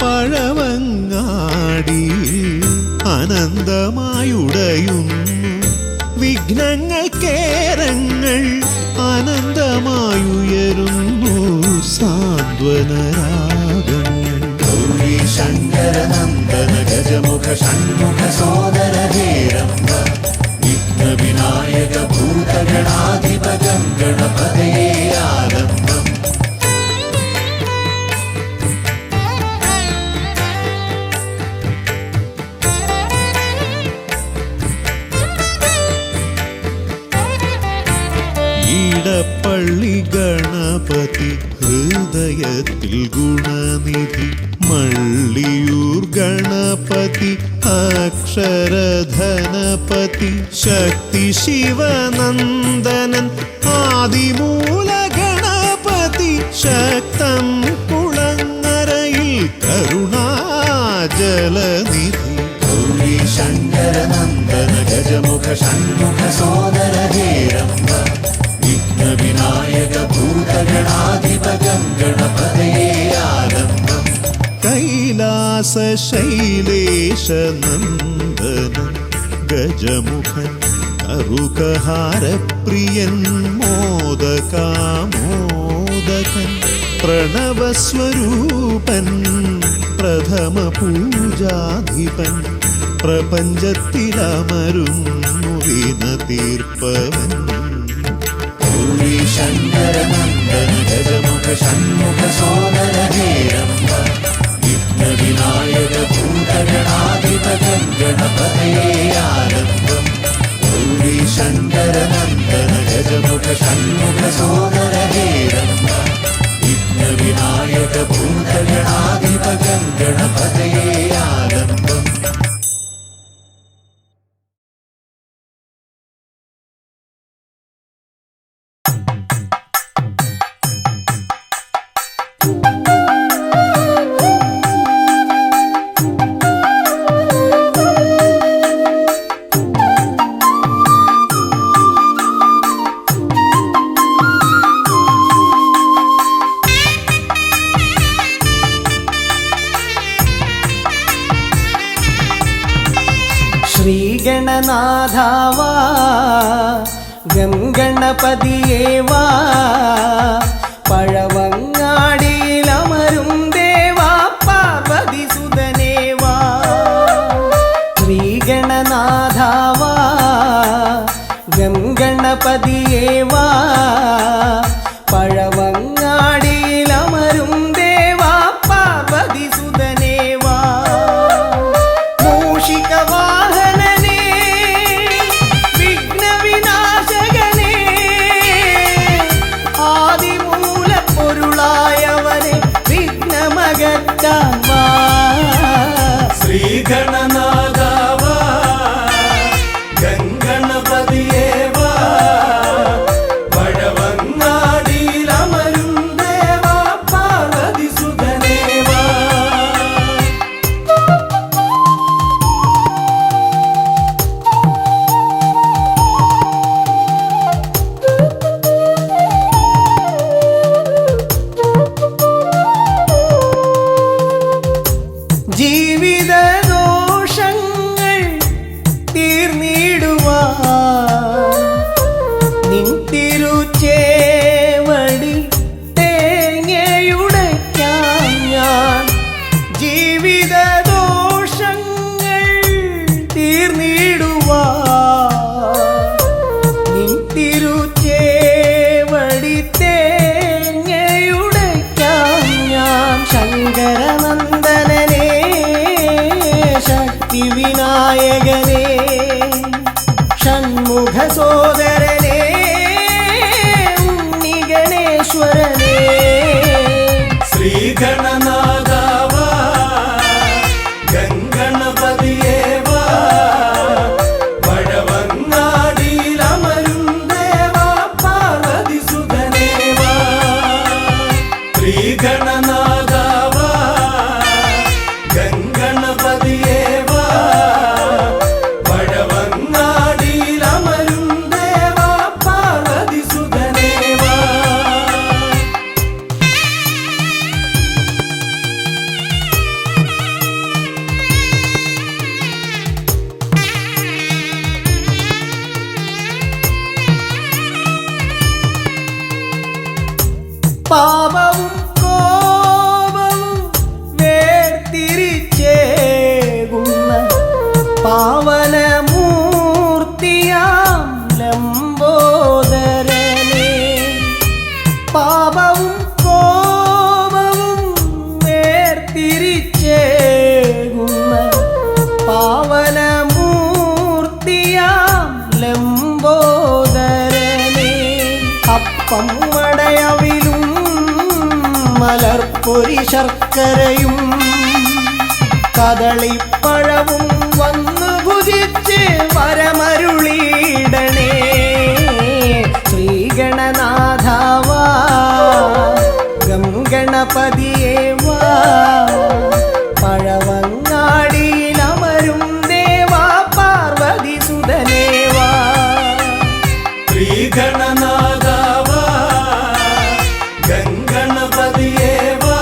പഴവങ്ങാടി അനന്തമായുടയുന്നു വിഘ്നങ്ങൾ കേരങ്ങൾ അനന്തമായുയരുന്നു സാന്ത്വനരാഗങ്ങൾ ഗൗരി ശങ്കര നന്ദന ഗജമുഖ ഷൺമുഖ സോദര ഹേരംബ വിഘ്ന വിനായക ഭൂതഗണാധിപ ഗണപതയേ ആലംബം ഈടപ്പള്ളി ഗണപതി ഹൃദയത്തിൽ ഗുണനിധി മള്ളിയൂർ ഗണപതി അക്ഷരധനപതി ശക്തി ശിവനന്ദനൻ ആദിമൂല ഗണപതി ശക്തം കുളങ്ങരയിൽ കരുണാജലനിധി ഗൗരി ശങ്കര നന്ദന ഗജമുഖ ഷൺമുഖ സോദര ഹേരംബ വിഘ്ന വിനായക ഭൂതഗണാധിപ ഗണപതയേ ആലംബം കൈലാസശൈലേശനന്ദനൻ ഗജമുഖൻ കറുകഹാരപ്രിയൻ മോദകാമോദകൻ പ്രണവസ്വരൂപൻ പ്രഥമ പൂജാധിപൻ പ്രപഞ്ചത്തിലമരുന്നു വിനതീർപ്പവൻ ഗൗരി ശങ്കര षण्मुख सोदर हे रम्ब विघ्नविनायक भूतगणाधिपतं गणपतये आरम्भम् गौरी शङ्कर नन्दन गजमुख षण्मुख सोदर हे रम्ब विघ्नविनायक भूतगणाधिपतं गणपतये आरम्भम् ശ്രീഗണനാഥാവാ ഗംഗണപതിയേവാ പഴവങ്ങാടിയിലമരും ദേവാ പാർവതി സുതനേവാ ശ്രീഗണനാഥാവാ ഗംഗണപതിയേവാ പഴവങ്ങാടിയിലമരും ദേവാ പാർവതി സുതനേവാ മൂഷികവാഹനനേ വിഘ്നവിനാശകനേ ആദിമൂലപ്പൊരുളായവനെ വിഘ്നമകറ്റാൻ വാ ശ്രീഗണനാഥാവാ ഗംഗണപതിയേവാ പഴവങ്ങാടിയിലമരും ദേവാ പാർവതി സുതനേവാ ജീവിതദോഷങ്ങൾ തീർന്നിടുവാൻ നിൻ തിരുച്ചേവടി തേങ്ങയുടയ്ക്കാൻ ഞാൻ ജീവിതദോഷങ്ങൾ തീർന്നിടുവാൻ നിൻ തിരുച്ചേവടി തേങ്ങയുടയ്ക്കാൻ ഞാൻ ശങ്കരനന്ദനനേ ശക്തിവിനായകനേ ഷൺമുഖ സോദരനേ ഉണ്ണിഗണേശ്വരനേ ശ്രീഗണനാഥാവാ ഗംഗണപതിയേവാ പഴവങ്ങാടിയിലമരും ദേവാ പാർവതി സുതനേവാ ശ്രീഗണനാഥാവാ ഗംഗണപതിയേവാ പഴവങ്ങാടിയിലമരും ദേവാ പാർവതി സുതനേവാ പാപവും കോപവും വേർതിരിച്ചേകുന്ന പാവനമൂർത്തിയാം ലംബോദരനേ പാപവും കോപവും വേർതിരിച്ചേകുന്ന പാവനമൂർത്തിയാം ലംബോദരനേ അപ്പം മടയവിലും മലർപ്പൊരി ശർക്കരയും കദളിപ്പഴവും വന്നു ഭുജിച്ച് വരമരുളിയിടണേ ശ്രീഗണനാഥാവാ ഗംഗണപതിയേവാ പഴവങ്ങാടിയിലമരും ദേവാ പാർവതി സുതനേവാ ശ്രീഗണനാഥാവാ ഗംഗണപതിയേവാ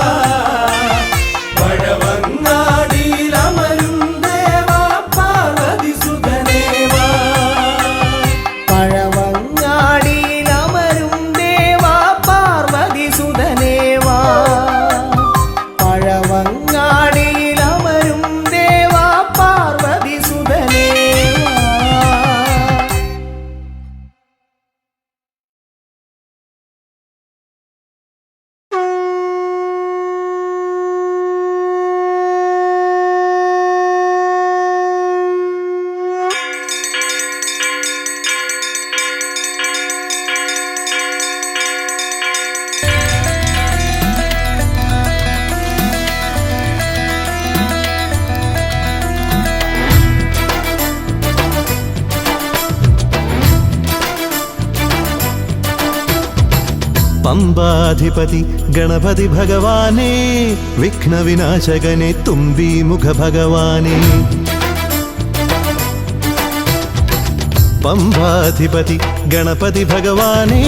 പഴവങ്ങാടിയിലമരും ദേവാ പാർവതി സുതനേവാ പഴവങ്ങാടിയിലമരും ദേവാ പാർവതി സുതനേവാ പഴവങ്ങാടിയിലമരും ദേവാ പാർവതി സുതനേവാ പമ്പാധിപതി ഗണപതി ഭഗവാനേ വിഘ്നവിനാശകനെ തുമ്പി മുഖ ഭഗവാനേ പമ്പാധിപതി ഗണപതി ഭഗവാനേ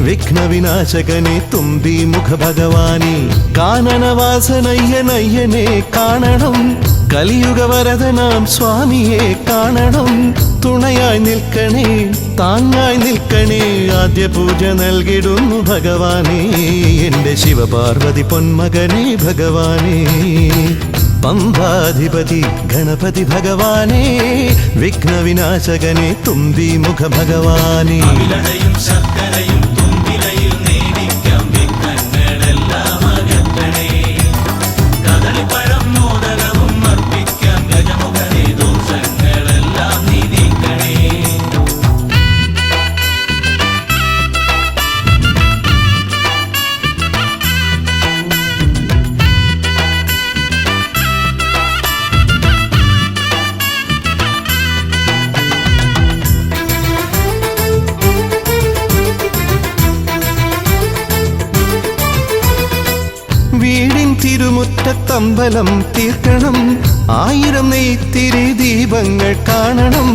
വിഘ്നവിനാശകനെ തുമ്പി മുഖ ഭഗവാനേ കാനനവാസനയ്യനയ്യനെ കാണണം കലിയുഗവരദനാം സ്വാമിയെ കാണണം തുണയായി നിൽക്കണേ താങ്ങായി നിൽക്കണേ ആദ്യ പൂജ നൽകിടുന്നു ഭഗവാനേ എൻ്റെ ശിവപാർവതി പൊന്മകനേ ഭഗവാനേ പമ്പാധിപതി ഗണപതി ഭഗവാനേ വിഘ്നവിനാശകനെ തുമ്പി മുഖ ഭഗവാനേ ശർക്കരയും തുമ്പിലയിൽ നേടിക്കാം വിഘ്നങ്ങളെല്ലാം അകറ്റണേ കദളിപ്പഴം മോദകവും അർപ്പിക്കാം ഗജമുഖനെ ദോഷങ്ങളെല്ലാം നീ നീക്കണേ വീടിൻ തിരുമുറ്റത്തമ്പലം തീർക്കണം 1000 നെയ്ത്തിരി ദീപങ്ങൾ കാണണം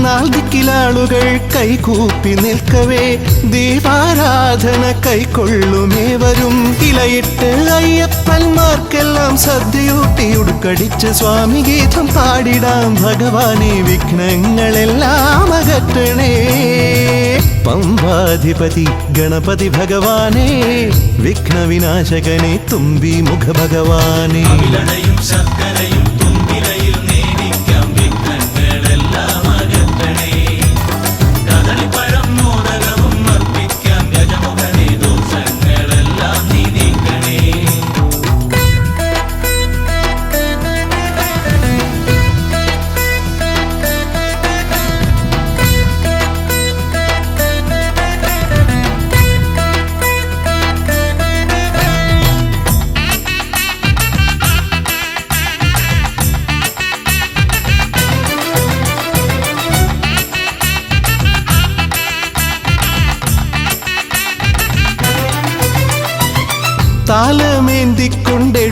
നാൽദിക്കിലാളുകൾ കൈകൂപ്പി നിൽക്കവേ ദീപാരാധന കൈക്കൊള്ളുമേവരും ഇലയിട്ട് അയ്യപ്പന്മാർക്കെല്ലാം സദ്യയൂട്ടി ഉടുക്കടിച്ച് സ്വാമി ഗീതം പാടിടാം ഭഗവാനെ വിഘ്നങ്ങളെല്ലാം അകറ്റണേ പമ്പാധിപതി ഗണപതി ഭഗവാനേ വിഘ്നവിനാശകനെ തുമ്പി മുഖ ഭഗവാനേ ശർക്കരയും തുമ്പിലയിൽ നേടിക്കാം വിഘ്നങ്ങളെല്ലാം അകറ്റണേ കദളിപ്പഴം മോദകവും അർപ്പിക്കാം ഗജമുഖനെ ദോഷങ്ങളെല്ലാം നീ നീക്കണേ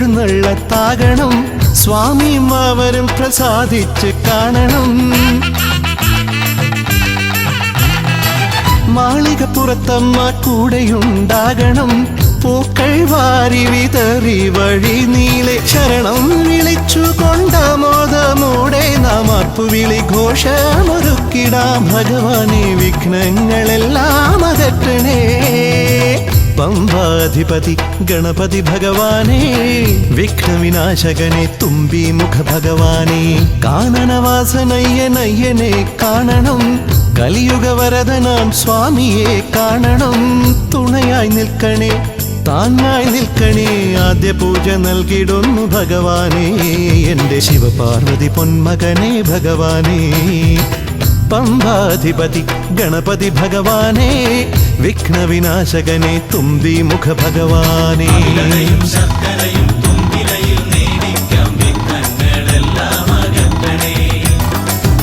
താലമേന്തിക്കൊണ്ടെഴുന്നള്ളത്താകണം സ്വാമിയും അവരും പ്രസാദിച്ച് കാണണം മാളികപ്പുറത്തമ്മ കൂടെയുണ്ടാകണം പൂക്കൾ വാരി വിതറി വഴി നീളെ ശരണം വിളിച്ചു കൊണ്ടാമോദമോടെ നാം അർപ്പുവിളി ഘോഷമൊരുക്കിടാം ഭഗവാനെ വിഘ്നങ്ങളെല്ലാം അകറ്റണേ പമ്പാധിപതി ഗണപതി ഭഗവാനേ വിഘ്നവിനാശകനെ തുമ്പി മുഖ ഭഗവാനേ കാനനവാസനയ്യനയ്യനെ കാണണം കലിയുഗവരദനാം സ്വാമിയെ കാണണം തുണയായി നിൽക്കണേ താങ്ങായി നിൽക്കണേ ആദ്യ പൂജ നൽകിടുന്നു ഭഗവാനേ എൻ്റെ ശിവപാർവതി പൊന്മകനേ ഭഗവാനേ പമ്പാധിപതി ഗണപതി ഭഗവാനേ വിഘ്നവിനാശകനെ തുമ്പി മുഖ ഭഗവാനേ ശർക്കരയും തുമ്പിലയിൽ നേടിക്കാം വിഘ്നങ്ങളെല്ലാം അകറ്റണേ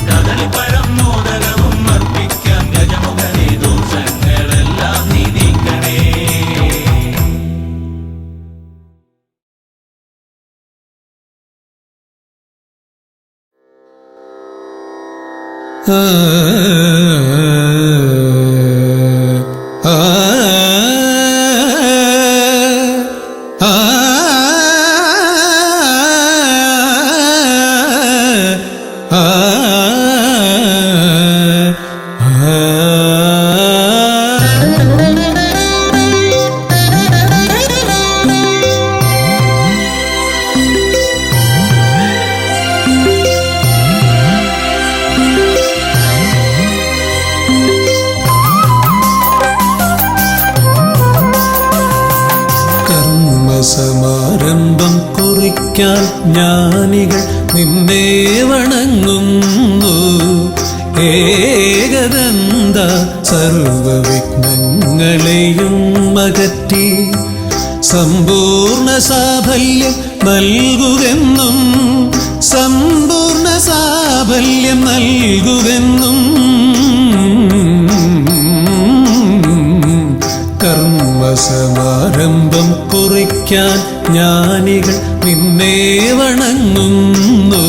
കദളിപ്പഴം മോദകവും അർപ്പിക്കാം ഗജമുഖനെ ദോഷങ്ങളെല്ലാം നീ നീക്കണേ സമാരംഭം കുറിക്കാൻ ജ്ഞാനികൾ നിന്നെ വണങ്ങുന്നു ഏകദന്ത സർവവിഘ്നങ്ങളെയും അകറ്റി സമ്പൂർണ്ണ സാഫല്യം നൽകുകെന്നും സമ്പൂർണ്ണ സാഫല്യം നൽകുകെന്നും കർമ്മസമാരംഭം കുറിക്കാൻ ജ്ഞാനികൾ നിന്നെ വണങ്ങുന്നു.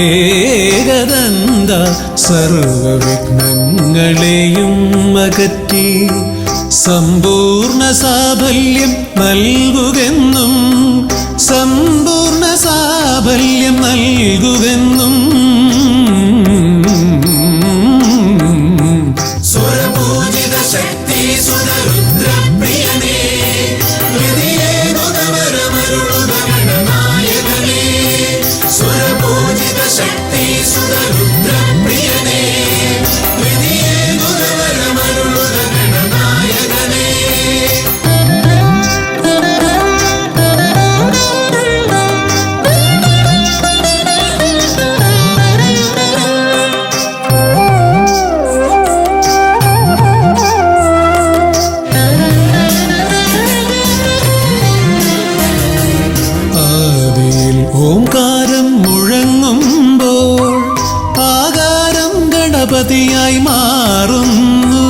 ഏകദന്ത സർവവിഘ്നങ്ങളെയും അകറ്റി സമ്പൂർണ്ണ സാഫല്യം നൽകുകെന്നും സമ്പൂർണ്ണ സാഫല്യം നൽകുകെന്നും സ്വരപൂജിത ശക്തി സുതരുദ്രപ്രിയനേ ഹൃദയേകുതവരമരുളുക ഗണനായകനേ. സ്വരപൂജിത ശക്തി സുതരുദ്രപ്രിയനേ ഹൃദയേകുതവരമരുളുക ഗണനായകനേ. ആദിയിൽ ഓംകാരം മുഴങ്ങുമ്പോൾ ആകാരം ഗണപതിയായി മാറുന്നു.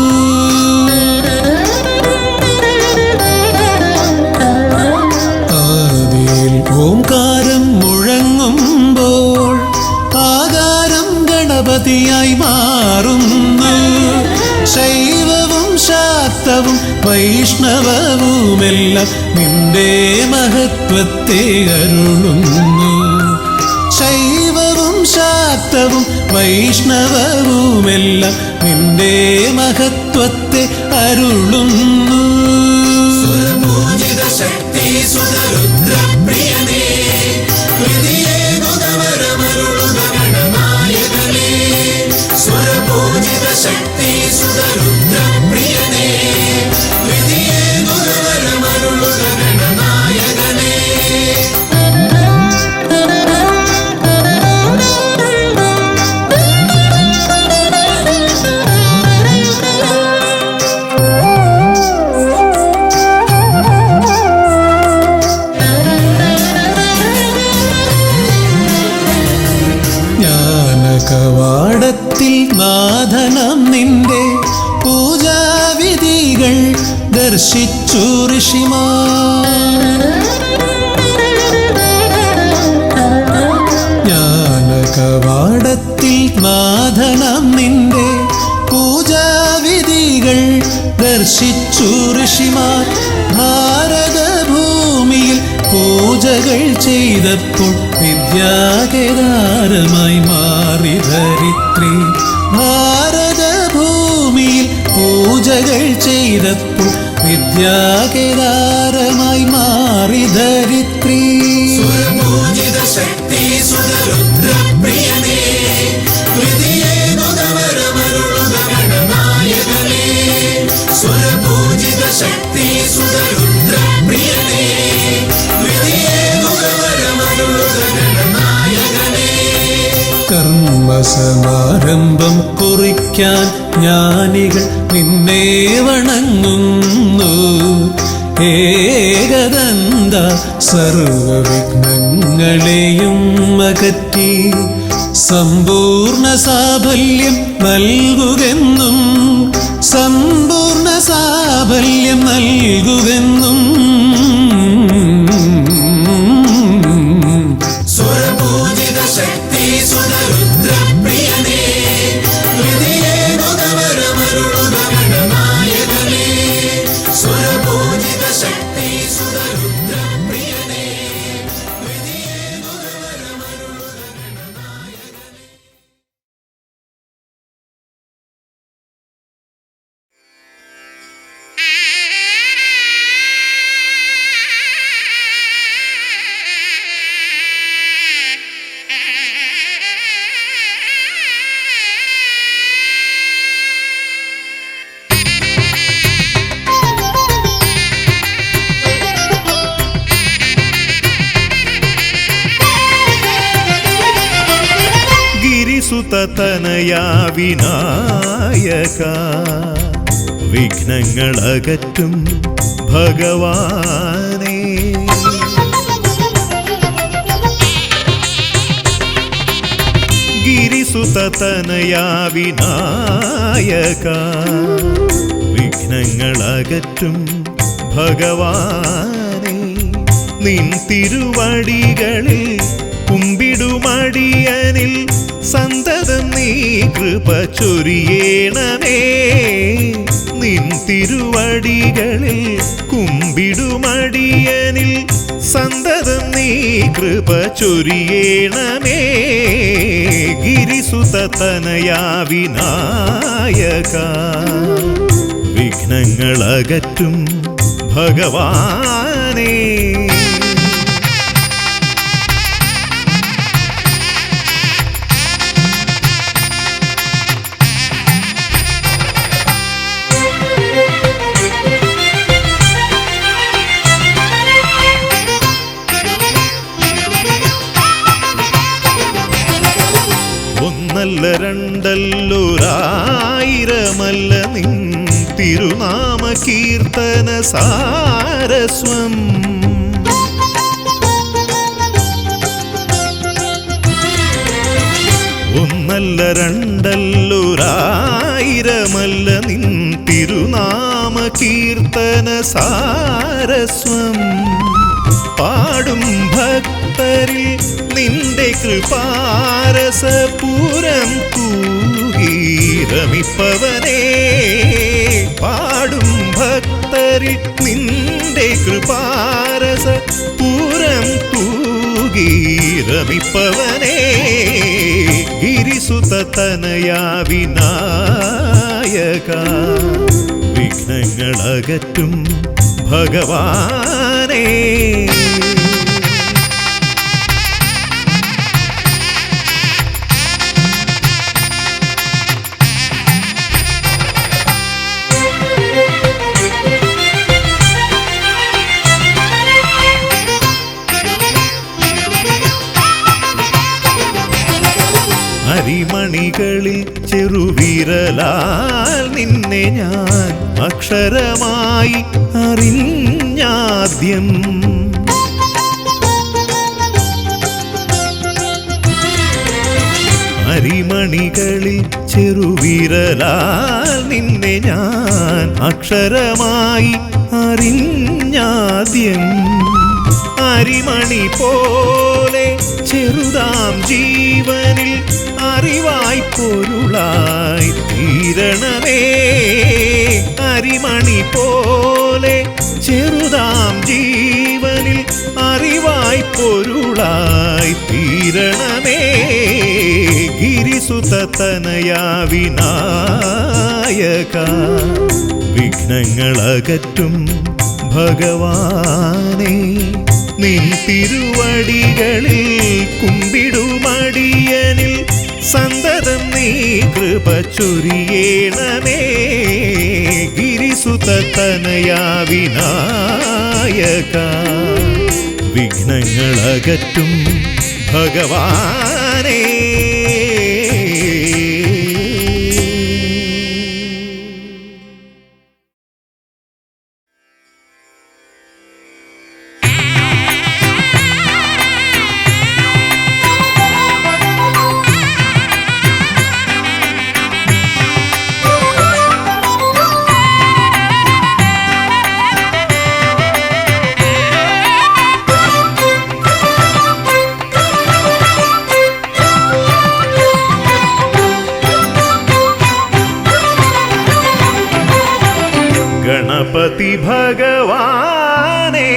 ആദിയിൽ ഓംകാരം മുഴങ്ങുമ്പോൾ ആകാരം ഗണപതിയായി മാറുന്നു. ശൈവവും ശാക്തവും വൈഷ്ണവവുമെല്ലാം നിന്റെ മഹത്വത്തെ അരുളുന്നു. ശൈവവും ശാക്തവും വൈഷ്ണവവുമെല്ലാം നിന്റെ മഹത്വത്തെ അരുളുന്നു. സ്വരപൂജിത ശക്തി സുതരുദ്രപ്രിയനേ ഹൃദയേകുതവരമരുളുക ഗണനായകനേ. സ്വരപൂജിത ശക്തി സുതരുദ്രപ്രിയനേ ഹൃദയേകുതവരമരുളുക ഗണനായകനേ. ജ്ഞാനകവാടത്തിൽ നാഥനം നിന്റെ പൂജാവിധികൾ ദർശിച്ചു ഋഷിമാർ. ജ്ഞാനകവാടത്തിൽ നാഥനം നിന്റെ പൂജാവിധികൾ ദർശിച്ചു ഋഷിമാർ. ഭാരതഭൂമിയിൽ പൂജകൾ ചെയ്തപ്പോൾ വിദ്യാകേദാരമായി മാറി ധരിത്രി. ഭാരതഭൂമിയിൽ പൂജകൾ ചെയ്തപ്പോൾ വിദ്യാകേദാരമായി മാറി ധരിത്രി. സ്വരപൂജിത ശക്തി സുതരുദ്രപ്രിയനേ ഹൃദയേകുതവരമരുളുക ഗണനായകനേ. സ്വരപൂജിത ശക്തി സുതരുദ്രപ്രിയനേ ഹൃദയേകുതവരമരുളുക ഗണനായകനേ. കർമ്മസമാരംഭം കുറിക്കാൻ ജ്ഞാനികൾ നിന്നെ വണങ്ങുന്നു. ഏകദന്ത സർവവിഘ്നങ്ങളെയും അകറ്റി സമ്പൂർണ്ണ സാഫല്യം നൽകുകെന്നും സമ്പൂർണ്ണ സാഫല്യം നൽകുകെന്നും സ്വരപൂജിത ശക്തി സുതരുദ്രപ്രിയനേ ഹൃദയേകുതവരമരുളുക ഗണനായകനേ. സ്വരപൂജിത ശക്തി സുതരുദ്രപ്രിയനേ ഹൃദയേകുതവരമരുളുക ഗണനായകനേ. गिरिसुततनया विनायक विघ्नങ്ങളകറ്റും ഭഗവാനേ. गिरिसुततनया विनायक विघ्नങ്ങളകറ്റും ഭഗവാനേ നിൻ തിരുവടികളിൽ കുമ്പിടുമടിയനിൽ സന്തതം നീ കൃപ ചൊരിയേണമേ. നിൻ തിരുവടികളിൽ കുമ്പിടുമടിയനിൽ സന്തതം നീ കൃപ ചൊരിയേണമേ. ഗിരിസുതനയാ വിനായക വിഘ്നങ്ങളകറ്റും ഭഗവാനേ. ഒന്നല്ല രണ്ടല്ലൊരായിരമല്ല നിൻ തിരുനാമ കീർത്തന സാരസ്വം. ഒന്നല്ല രണ്ടല്ലൊരായിരമല്ല നിൻ തിരുനാമ കീർത്തന സാരസ്വം. പാടും ഭക്തരിൽ നിന്റെ കൃപാരസപൂരം തൂകീരമിപ്പവനേ. പാടും ഭക്തരിൽ നിന്റെ കൃപാരസപൂരം തൂകീരമിപ്പവനേ. ഗിരിസുതനയാ വിനായക വിഘ്നങ്ങളകറ്റും ഭഗവാനേ. അരിമണികളിൽ ചെറുവിരലാൽ നിന്നെ ഞാൻ അക്ഷരമായി അറിഞ്ഞാദ്യം. അരിമണികളിൽ ചെറുവിരലാൽ നിന്നെ ഞാൻ അക്ഷരമായി അറിഞ്ഞാദ്യം. അരിമണി പോലെ ചെറുതാം ജീവനിൽ അറിവായി പൊരുളായി തീരണമേ. അരിമണി പോലെ ചെറുതാം ജീവനിൽ അറിവായി പൊരുളായി തീരണമേ. ഗിരിസുതനയാ വിനായക വിഘ്നങ്ങളകറ്റും ഭഗവാനേ. നിൻ തിരുവടികളിൽ കുമ്പിടുമടിയനിൽ സന്തതം നീ കൃപ ചൊരിയേണമേ. ഗിരിസുതനയാ വിനായക വിഘ്നങ്ങളകറ്റും ഭഗവാനേ. ഗണപതി ഭഗവാനേ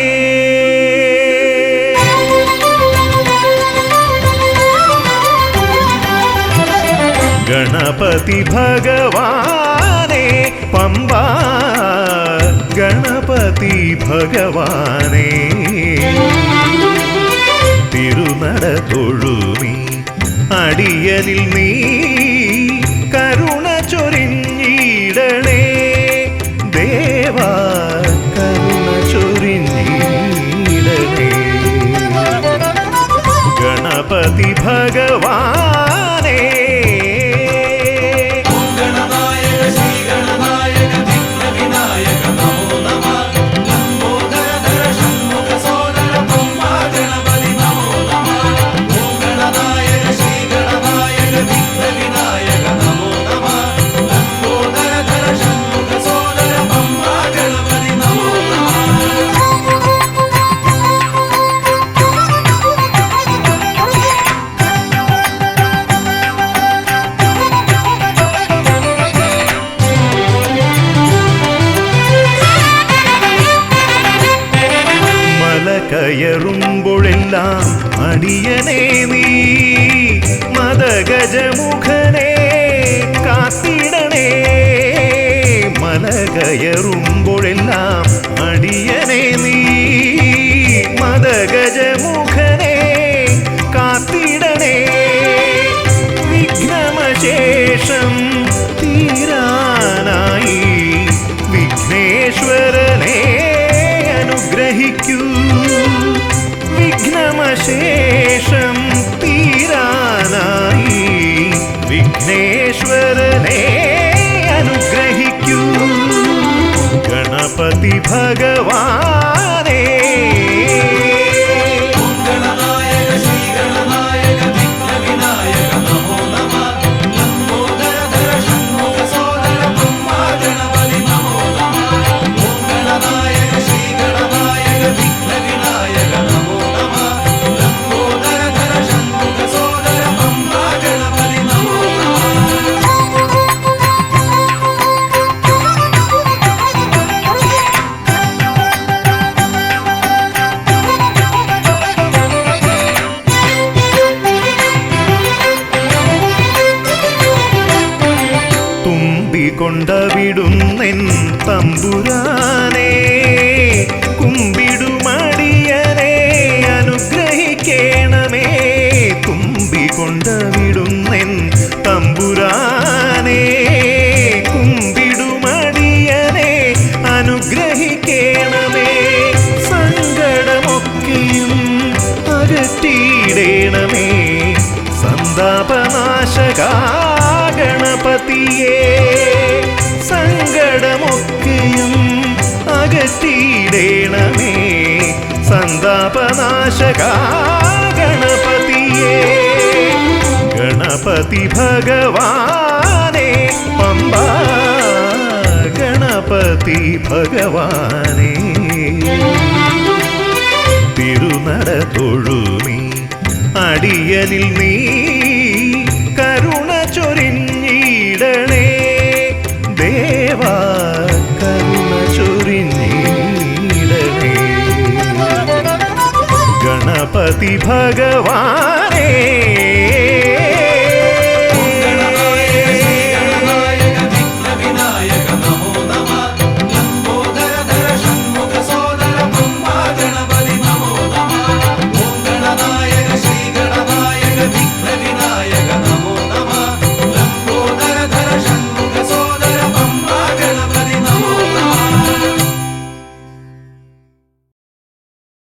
ഗണപതി ഭഗവാനേ പമ്പാ ഗണപതി ഭഗവാനേ. തിരുനട തൊഴുമി അടിയനിൽ നീ കരുണ ചൊരിഞ്ഞിടണേ. ദേവാ കരുണ ചൊരിഞ്ഞിടണേ. ഗണപതി ഭഗവാനേ Shambhu കയറുമ്പോഴെല്ലാം അടിയനേ നീ മദഗജമുഖനെ കാത്തിടണേ. മല കയറുമ്പോഴെല്ലാം അടിയനേ നീ മദഗജമുഖനെ കാത്തിടണേ. വിഘ്നമശേഷം തീരാനായി വിഘ്നേശ്വരനെ അനുഗ്രഹിക്കൂ. വിഘ്നമശേഷം തീരാനായി വിഘ്നേശ്വരനെ അനുഗ്രഹിക്കൂ. ഗണപതി ഭഗവാനേ ഗണനായക ശ്രീഗണനായക വിഘ്നവിനായക നമോ നമഃ. ലംബോദരധര ഷണ്മുഖ സോദര ബ്രഹ്മാ ഗണപതി നമോ നമഃ. ഓം ഗണനായക ശ്രീഗണനായക വിഘ്നവിനായക നമോ നമഃ. ലംബോദരധര ഷണ്മുഖ സോദര ബ്രഹ്മാ ഗണപതി നമോ നമഃ. തുമ്പിക്കൊണ്ടവിടുന്നെൻ തമ്പുരാനെ കുമ്പിടുമടിയനെ അനുഗ്രഹിക്കണമേ. തുമ്പിക്കൊണ്ടവിടുന്നെൻ തമ്പുരാനെ കുമ്പിടുമടിയനെ അനുഗ്രഹിക്കണമേ. സങ്കടമൊക്കെയും അകറ്റിയിടണമേ. സന്താപനാശകാ ഗണപതിയേ സങ്കടമൊക്കെയും അകറ്റിയിടണമേ. സന്താപനാശകാ ഗണപതിയേ ഗണപതി ഭഗവാനേ പമ്പാ ഗണപതി ഭഗവാനേ. തിരുനട തൊഴുമീ അടിയനിൽ നീ കരുണ ചൊരിഞ്ഞിടണേ. ദേവാ കരുണ ചൊരിഞ്ഞിടണേ. ഗണപതി ഭഗവാനേ